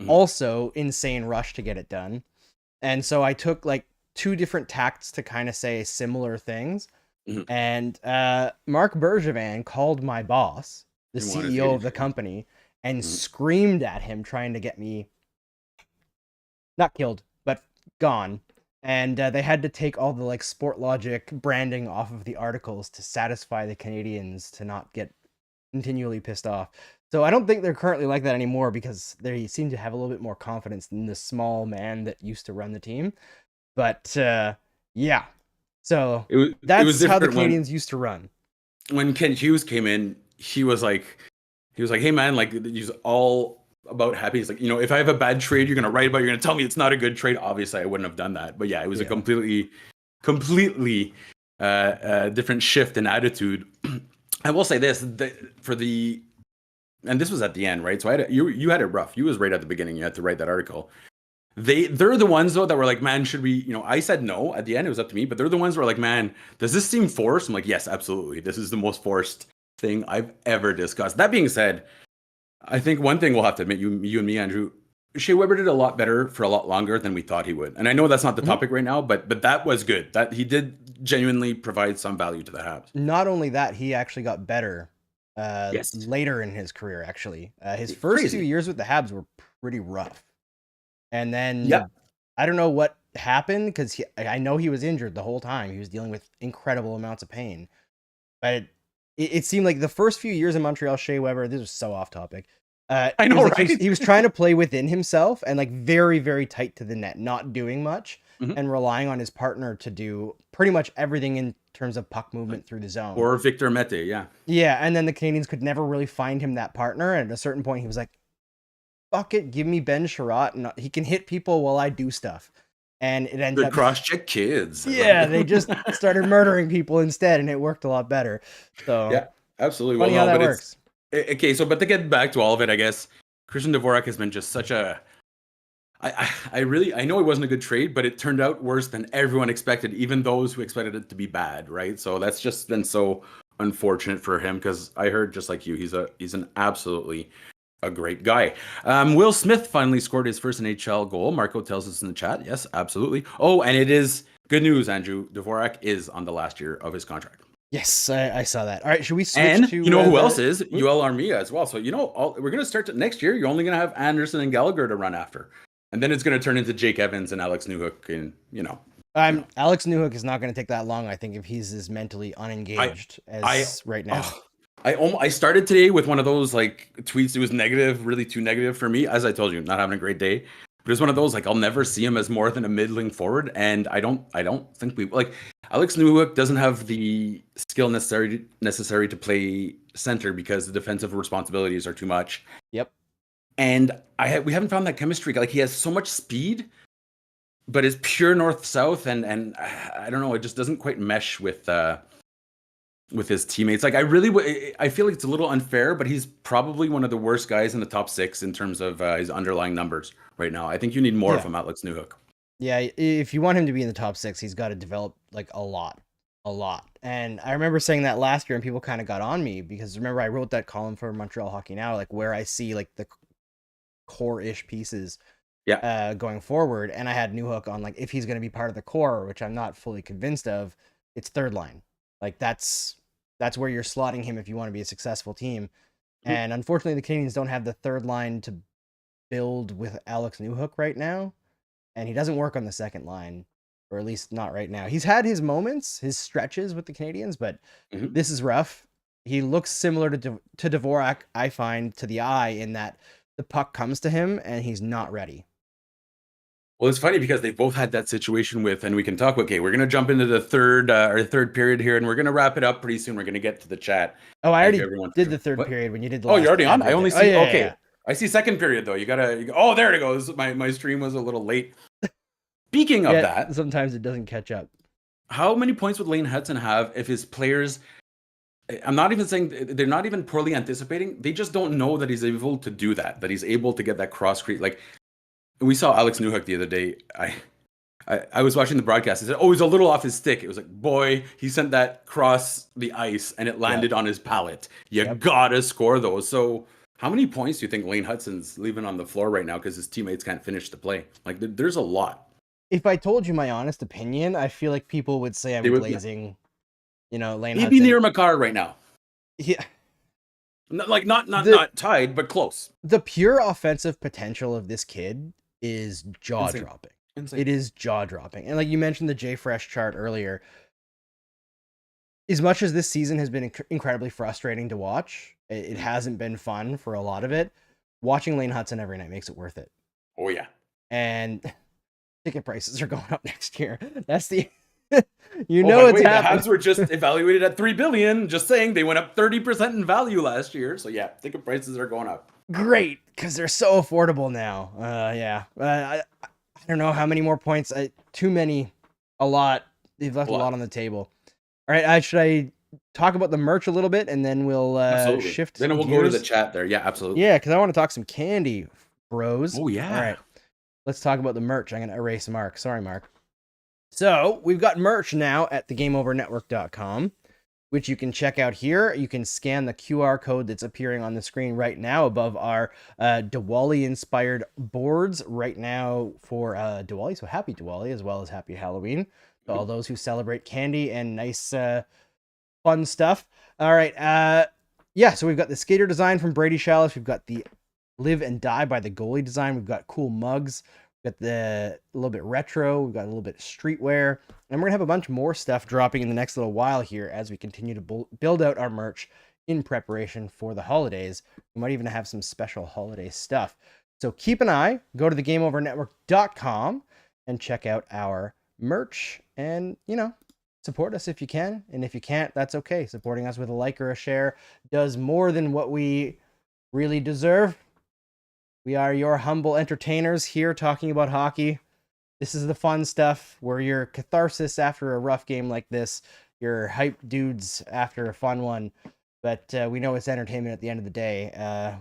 Also insane rush to get it done. And so I took two different tacts to kind of say similar things. And Marc Bergevin called my boss, the CEO of the company, and screamed at him trying to get me not killed, but gone. And they had to take all the Sportlogic branding off of the articles to satisfy the Canadians to not get continually pissed off. So I don't think they're currently like that anymore because they seem to have a little bit more confidence in the small man that used to run the team. But yeah, so that's how the Canadians used to run. When Ken Hughes came in, he was like, hey man, he's all about happy. He's like, if I have a bad trade, you're gonna write about it, you're gonna tell me it's not a good trade. Obviously, I wouldn't have done that. But yeah, it was a completely different shift in attitude. I will say this and this was at the end, right? So you had it rough. You was right at the beginning. You had to write that article. They're the ones though that were like, man, should we? I said no at the end. It was up to me, but they're the ones who were like, man, does this seem forced? I'm like, yes, absolutely. This is the most forced thing I've ever discussed. That being said, I think one thing we'll have to admit, you and me, Andrew, Shea Weber did a lot better for a lot longer than we thought he would. And I know that's not the topic right now, but that was good. That he did genuinely provide some value to the Habs. Not only that, he actually got better later in his career, actually. His first 2 years with the Habs were pretty rough. And then I don't know what happened because I know he was injured the whole time. He was dealing with incredible amounts of pain. But it seemed like the first few years in Montreal, Shea Weber, this was so off topic. I know, right? He was trying to play within himself and very, very tight to the net, not doing much and relying on his partner to do pretty much everything in terms of puck movement through the zone. Or Victor Mete, yeah. Yeah, and then the Canadians could never really find him that partner. And at a certain point, he was like, fuck it, give me Ben Sherratt, and he can hit people while I do stuff. And it ended up cross-check kids. Yeah, they just started murdering people instead, and it worked a lot better. So yeah, absolutely. Funny how that works. Okay, so but to get back to all of it, I guess Christian Dvorak has been just such a. I know it wasn't a good trade, but it turned out worse than everyone expected, even those who expected it to be bad, right? So that's just been so unfortunate for him because I heard just like you, he's an absolutely a great guy. Will Smith finally scored his first NHL goal. Marco tells us in the chat. Yes, absolutely. Oh, and it is good news, Andrew. Dvorak is on the last year of his contract. Yes, I saw that. All right, should we switch and to... you know who else is? UL Armia as well. So, we're going to start next year. You're only going to have Anderson and Gallagher to run after. And then it's going to turn into Jake Evans and Alex Newhook and, Alex Newhook is not going to take that long, I think, if he's as mentally unengaged as right now. I started today with one of those like tweets. It was negative, really too negative for me. As I told you, not having a great day. But it's one of those like I'll never see him as more than a middling forward, and I don't think we like Alex Newhook doesn't have the skill necessary to play center because the defensive responsibilities are too much. Yep. And we haven't found that chemistry. Like he has so much speed, but it's pure north south, and I don't know. It just doesn't quite mesh with his teammates. Like I feel like it's a little unfair, but he's probably one of the worst guys in the top 6 in terms of his underlying numbers right now. I think you need more of him, Alex Newhook. Yeah, if you want him to be in the top 6, he's got to develop like a lot. And I remember saying that last year, and people kind of got on me because remember I wrote that column for Montreal Hockey Now, like where I see like the core-ish pieces going forward, and I had Newhook on like if he's going to be part of the core, which I'm not fully convinced of. It's third line. Like that's where you're slotting him if you want to be a successful team. And unfortunately, the Canadiens don't have the third line to build with Alex Newhook right now, and he doesn't work on the second line, or at least not right now. He's had his moments, his stretches with the Canadiens, but this is rough. He looks similar to Dvorak, I find, to the eye, in that the puck comes to him and he's not ready. Well, it's funny because they both had that situation with, and we can talk. Okay, we're gonna jump into the third period here, and we're gonna wrap it up pretty soon. We're gonna get to the chat. Oh, I already did the third period when you did the last. Oh, you're already on? I only see. Yeah, okay, yeah. I see second period though. Oh, there it goes. My stream was a little late. Speaking of that, sometimes it doesn't catch up. How many points would Lane Hutson have if his players? I'm not even saying they're not even poorly anticipating. They just don't know that he's able to do that. That he's able to get that cross crease. Like we saw Alex Newhook the other day. I was watching the broadcast. He said, "Oh, he's a little off his stick." It was like, boy, he sent that across the ice and it landed on his palate. You gotta score those. So, how many points do you think Lane Hutson's leaving on the floor right now because his teammates can't finish the play? Like, there's a lot. If I told you my honest opinion, I feel like people would say I'm glazing. Lane Hutson. He'd be near Makar right now. Yeah. Not tied, but close. The pure offensive potential of this kid is jaw-dropping. Insane. It is jaw-dropping. And like you mentioned the JFresh chart earlier, as much as this season has been incredibly frustrating to watch, it hasn't been fun for a lot of it. Watching Lane Hutson every night makes it worth it. Oh, yeah. And ticket prices are going up next year. That's the... it's happening. The Habs were just evaluated at $3 billion. Just saying, they went up 30% in value last year. So yeah, ticket prices are going up. Great, because they're so affordable now. I don't know how many more points. Too many. A lot. They've left a lot on the table. All right, should I talk about the merch a little bit, and then we'll shift. Then we'll go to the chat there. Yeah, absolutely. Yeah, because I want to talk some candy, bros. Oh yeah. All right, let's talk about the merch. I'm gonna erase Mark. Sorry, Mark. So we've got merch now at thegameovernetwork.com, which you can check out here. You can scan the QR code that's appearing on the screen right now above our Diwali-inspired boards right now for Diwali. So happy Diwali, as well as happy Halloween to all those who celebrate candy and nice fun stuff. All right. So we've got the skater design from Brady Chalice. We've got the Live and Die by the Goalie design. We've got cool mugs. Got a little bit retro, we've got a little bit streetwear, and we're gonna have a bunch more stuff dropping in the next little while here as we continue to build out our merch in preparation for the holidays. We might even have some special holiday stuff. So keep an eye, go to thegameovernetwork.com and check out our merch, and support us if you can, and if you can't, that's okay. Supporting us with a like or a share does more than what we really deserve. We are your humble entertainers here talking about hockey. This is the fun stuff. We're your catharsis after a rough game like this. Your hype dudes after a fun one. But we know it's entertainment at the end of the day.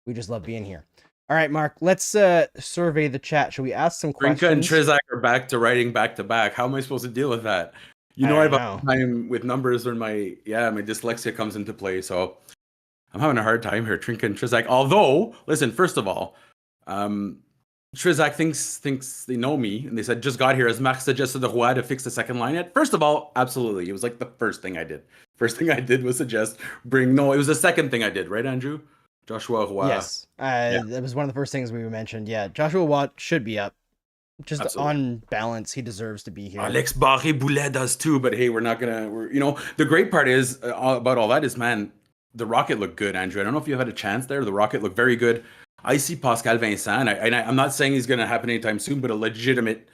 We just love being here. All right, Mark, let's survey the chat. Shall we ask some questions? Rinka and Trizak are back to writing back-to-back. How am I supposed to deal with that? I have a time with numbers when my dyslexia comes into play, so... I'm having a hard time here, Trinka and Trizak. Although, listen, first of all, Trizak thinks they know me, and they said, just got here. As Marc suggested the Roy to fix the second line yet? First of all, absolutely. It was like the first thing I did. First thing I did was suggest it was the second thing I did, right, Andrew? Joshua Roy. Yes. That was one of the first things we mentioned. Yeah, Joshua Watt should be up. Just absolutely. On balance, he deserves to be here. Alex Barré-Boulet does too, but hey, the great part is about all that is, man, the Rocket looked good, Andrew. I don't know if you had a chance there. The Rocket looked very good. I see Pascal Vincent. I'm not saying he's going to happen anytime soon, but a legitimate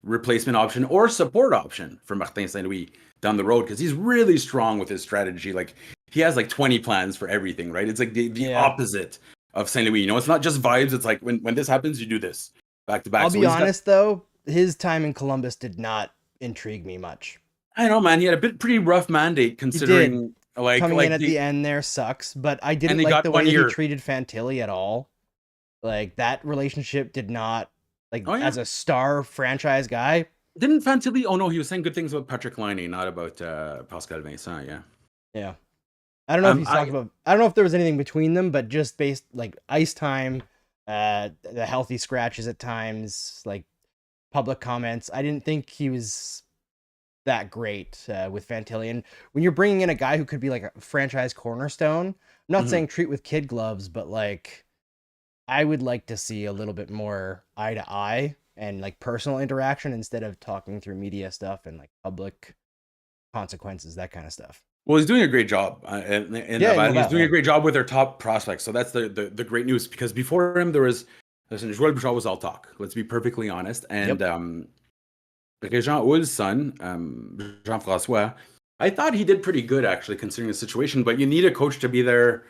replacement option or support option for Martin Saint Louis down the road because he's really strong with his strategy. Like he has like 20 plans for everything, right? It's like the opposite of Saint Louis. You know, it's not just vibes. It's like when this happens, you do this back to back. I'll be honest though, his time in Columbus did not intrigue me much. I know, man. He had a pretty rough mandate considering like coming in at the end there sucks, but I didn't like the way he treated Fantilli at all. Like that relationship did not as a star franchise guy. Didn't Fantilli? Oh no, he was saying good things about Patrick Laine, not about Pascal Vincent. Yeah. I don't know if he's talking about. I don't know if there was anything between them, but just based like ice time, the healthy scratches at times, like public comments. I didn't think he was that great with Fantilli. And when you're bringing in a guy who could be like a franchise cornerstone, I'm not saying treat with kid gloves, but like I would like to see a little bit more eye to eye and like personal interaction instead of talking through media stuff and like public consequences, that kind of stuff. Well, he's doing a great job, and he's doing a great job with their top prospects. So that's the great news because before him Joël Bouchard was all talk. Let's be perfectly honest. And Régent Houle's son, Jean-François, I thought he did pretty good actually considering the situation. But you need a coach to be there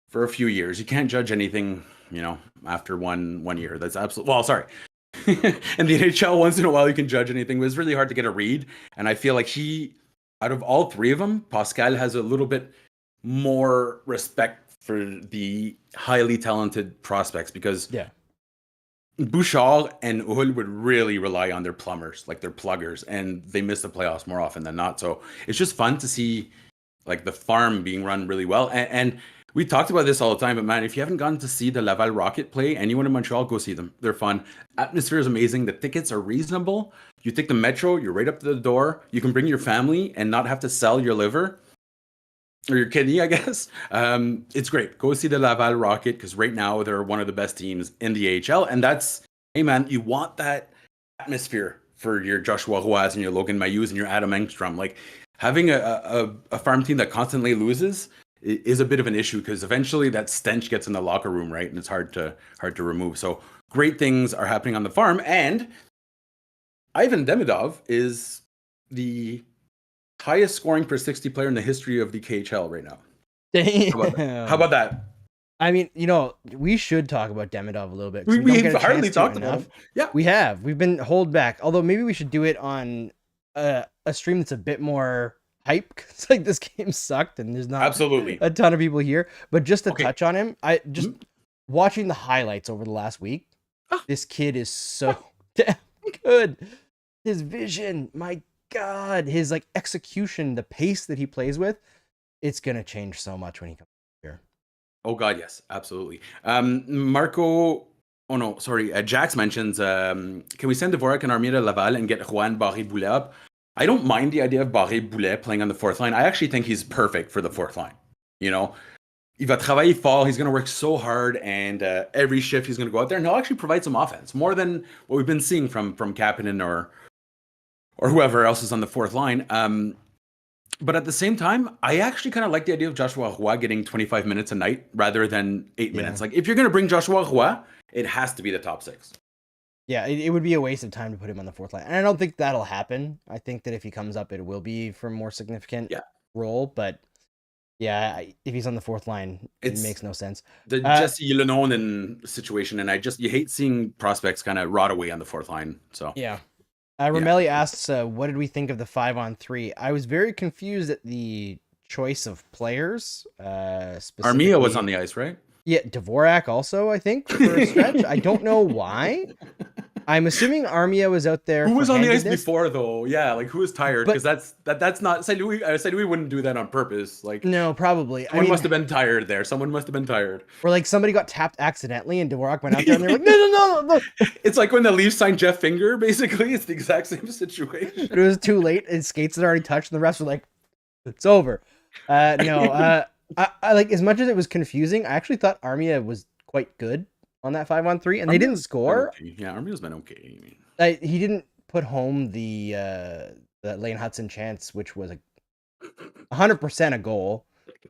for a few years. You can't judge anything, after one year. That's absolutely sorry. In the NHL, once in a while you can judge anything, but it's really hard to get a read. And I feel like out of all three of them, Pascal has a little bit more respect for the highly talented prospects because Bouchard and Houle would really rely on their plumbers, like their pluggers, and they miss the playoffs more often than not. So it's just fun to see like the farm being run really well. And we talked about this all the time, but man, if you haven't gone to see the Laval Rocket play, anyone in Montreal, go see them. They're fun. Atmosphere is amazing. The tickets are reasonable. You take the metro, you're right up to the door. You can bring your family and not have to sell your liver or your kidney, I guess. It's great. Go see the Laval Rocket because right now they're one of the best teams in the AHL. And hey man, you want that atmosphere for your Joshua Roy and your Logan Mayus and your Adam Engstrom. Like having a farm team that constantly loses is a bit of an issue because eventually that stench gets in the locker room, right? And it's hard to remove. So great things are happening on the farm. And Ivan Demidov is the highest scoring per 60 player in the history of the KHL right now. Damn. How about that? I mean, we should talk about Demidov a little bit. We hardly talked about him. Yeah, we have. We've been hold back. Although maybe we should do it on a stream that's a bit more hype. It's like this game sucked and there's not absolutely a ton of people here. But just to touch on him, I just watching the highlights over the last week. This kid is so damn good. His vision, my God, his like execution, the pace that he plays with, it's gonna change so much when he comes here. Oh God, yes, absolutely. Jax mentions, can we send Dvorak and Armia to Laval and get Juan Barré-Boulet up? I don't mind the idea of Barré-Boulet playing on the fourth line. I actually think he's perfect for the fourth line. Il va travailler fort. He's going to work so hard, and every shift he's going to go out there and he'll actually provide some offense, more than what we've been seeing from Kapanen or whoever else is on the fourth line. But at the same time, I actually kind of like the idea of Joshua Roy getting 25 minutes a night rather than 8 minutes. Like if you're going to bring Joshua Roy, it has to be the top six. Yeah, it would be a waste of time to put him on the fourth line. And I don't think that'll happen. I think that if he comes up, it will be for a more significant role. But yeah, if he's on the fourth line, it makes no sense. The Jesse Lenon situation, and you hate seeing prospects kind of rot away on the fourth line. So yeah. Ramelli asks, what did we think of the 5-on-3? I was very confused at the choice of players. Armia was on the ice, right? Yeah, Dvorak also, I think, for a stretch. I don't know why. I'm assuming Armia was out there. Who was on the ice before, though? Yeah, like who was tired? Because that's not Saint Louis. Saint Louis wouldn't do that on purpose. Like no, probably. Someone must have been tired there. Someone must have been tired. Or like somebody got tapped accidentally, and Dvorak went out there, and they're like, no. It's like when the Leafs signed Jeff Finger. Basically, it's the exact same situation. But it was too late. His skates had already touched, and the refs were like, "It's over." I like as much as it was confusing. I actually thought Armia was quite good on that 5-on-3, and they didn't score. Yeah, Armia's been okay. He didn't put home the Lane Hutson chance, which was 100% a goal,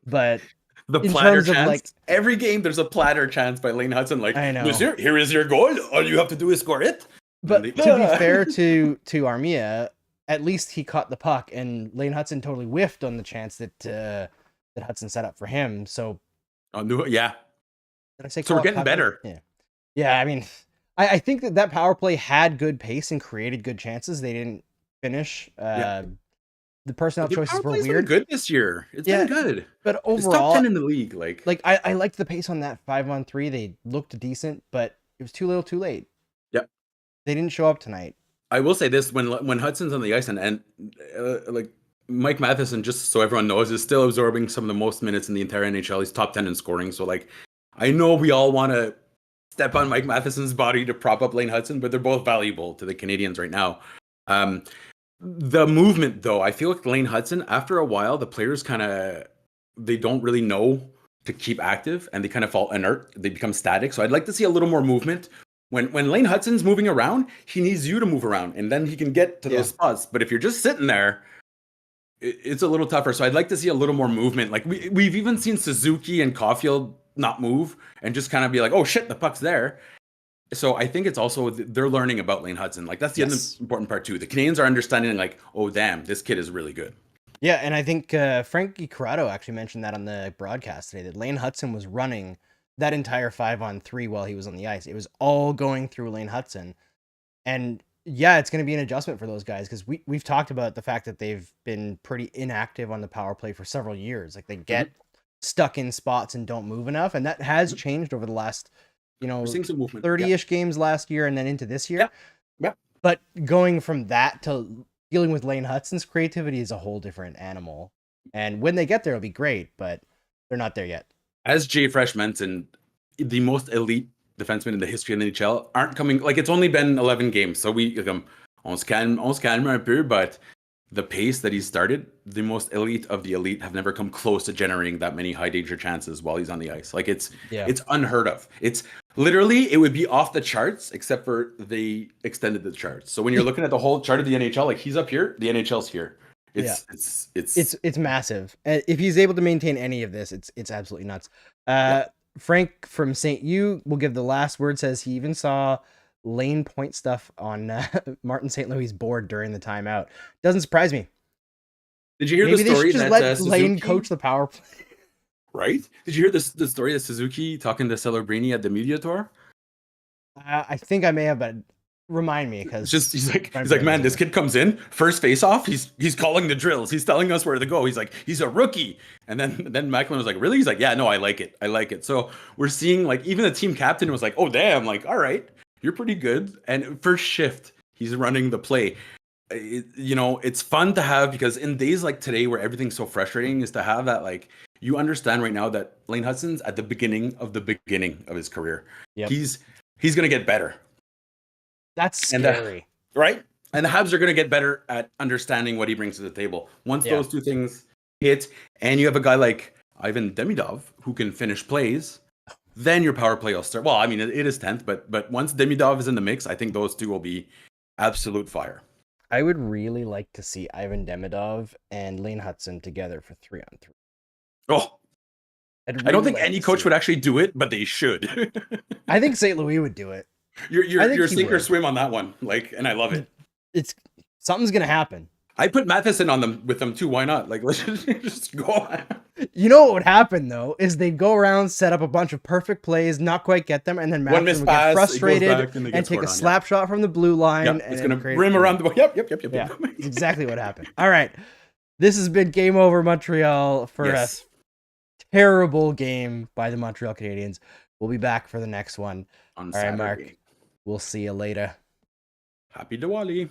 but The in platter terms of chance. like, Every game, there's a platter chance by Lane Hutson. Like, I know. "Monsieur, here is your goal. All you have to do is score it." But And to be fair to Armia, at least he caught the puck, and Lane Hutson totally whiffed on the chance that that Hutson set up for him. So, yeah. did I say? So we're getting better. Yeah, yeah. I mean, I think that power play had good pace and created good chances. They didn't finish. The personnel The choices power were play's been weird, good this year. It's Yeah, been good. but It's top overall, 10 in the league. Like I liked the pace on that 5-on-3. They looked decent, but it was too little, too late. Yep. They didn't show up tonight. I will say this: when Hudson's on the ice and like Mike Matheson, just so everyone knows, is still absorbing some of the most minutes in the entire NHL. He's top 10 in scoring. So like, I know we all want to step on Mike Matheson's body to prop up Lane Hutson, but they're both valuable to the Canadiens right now. The movement, though, I feel like Lane Hutson, after a while, the players they don't really know to keep active, and they kind of fall inert. They become static. So I'd like to see a little more movement. When Lane Hudson's moving around, he needs you to move around, and then he can get to those spots. But if you're just sitting there, it's a little tougher. So I'd like to see a little more movement. Like we've even seen Suzuki and Caufield not move and just kind of be like, "Oh shit, the puck's there." So I think it's also they're learning about Lane Hutson. Like that's the other important part too. The Canadians are understanding like, "Oh damn, this kid is really good." Yeah, and I think Frankie Corrado actually mentioned that on the broadcast today, that Lane Hutson was running that entire 5-on-3 while he was on the ice. It was all going through Lane Hutson. And yeah, it's going to be an adjustment for those guys, because we've talked about the fact that they've been pretty inactive on the power play for several years. Like they get stuck in spots and don't move enough, and that has changed over the last, We're seeing some movement. 30-ish games last year and then into this year. Yeah. But going from that to dealing with Lane Hutson's creativity is a whole different animal. And when they get there, it'll be great, but they're not there yet. As Jay Fresh mentioned, the most elite defensemen in the history of the NHL aren't coming. Like it's only been 11 games, so on se calme un peu, but the pace that he started, the most elite of the elite have never come close to generating that many high danger chances while he's on the ice. Like it's unheard of. It's literally, it would be off the charts, except for they extended the charts. So when you're looking at the whole chart of the NHL, like he's up here, the NHL's here. It's massive. If he's able to maintain any of this, it's absolutely nuts. Frank from St. U will give the last word. Says he even saw Lane point stuff on Martin St. Louis' board during the timeout. Doesn't surprise me. Did you hear Maybe the story they should just that let Lane coach the power play? Right? Did you hear the story that Suzuki talking to Celebrini at the media tour? I think I may have, but remind me, because he's like, man, this kid comes in first face off. He's calling the drills. He's telling us where to go. He's like, he's a rookie. And then Macklin was like, really? He's like, yeah, no, I like it. So we're seeing like even the team captain was like, oh damn, like all right, you're pretty good. And first shift, he's running the play. It's fun to have, because in days like today where everything's so frustrating, is to have that, like, you understand right now that Lane Hutson's at the beginning of his career. Yep. He's gonna get better. That's scary. Right? And the Habs are going to get better at understanding what he brings to the table. Once those two things hit, and you have a guy like Ivan Demidov who can finish plays, then your power play will start. Well, I mean, it is 10th, but once Demidov is in the mix, I think those two will be absolute fire. I would really like to see Ivan Demidov and Lane Hutson together for 3-on-3. Oh, I don't think any coach would actually do it, but they should. I think St. Louis would do it. You're sink or swim on that one, like, and I love it. It's something's gonna happen. I put Matheson on them with them too. Why not? Like, let's just go. You know what would happen though is they'd go around, set up a bunch of perfect plays, not quite get them, and then Matheson would get frustrated and take a slap shot from the blue line. Yep, and it's gonna rim around the ball. Yep. Yeah, that's exactly what happened. All right, this has been Game Over Montreal for a terrible game by the Montreal Canadiens. We'll be back for the next one. On All right, Saturday. Mark. We'll see you later. Happy Diwali.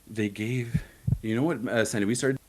They gave, you know what, Sandy, we started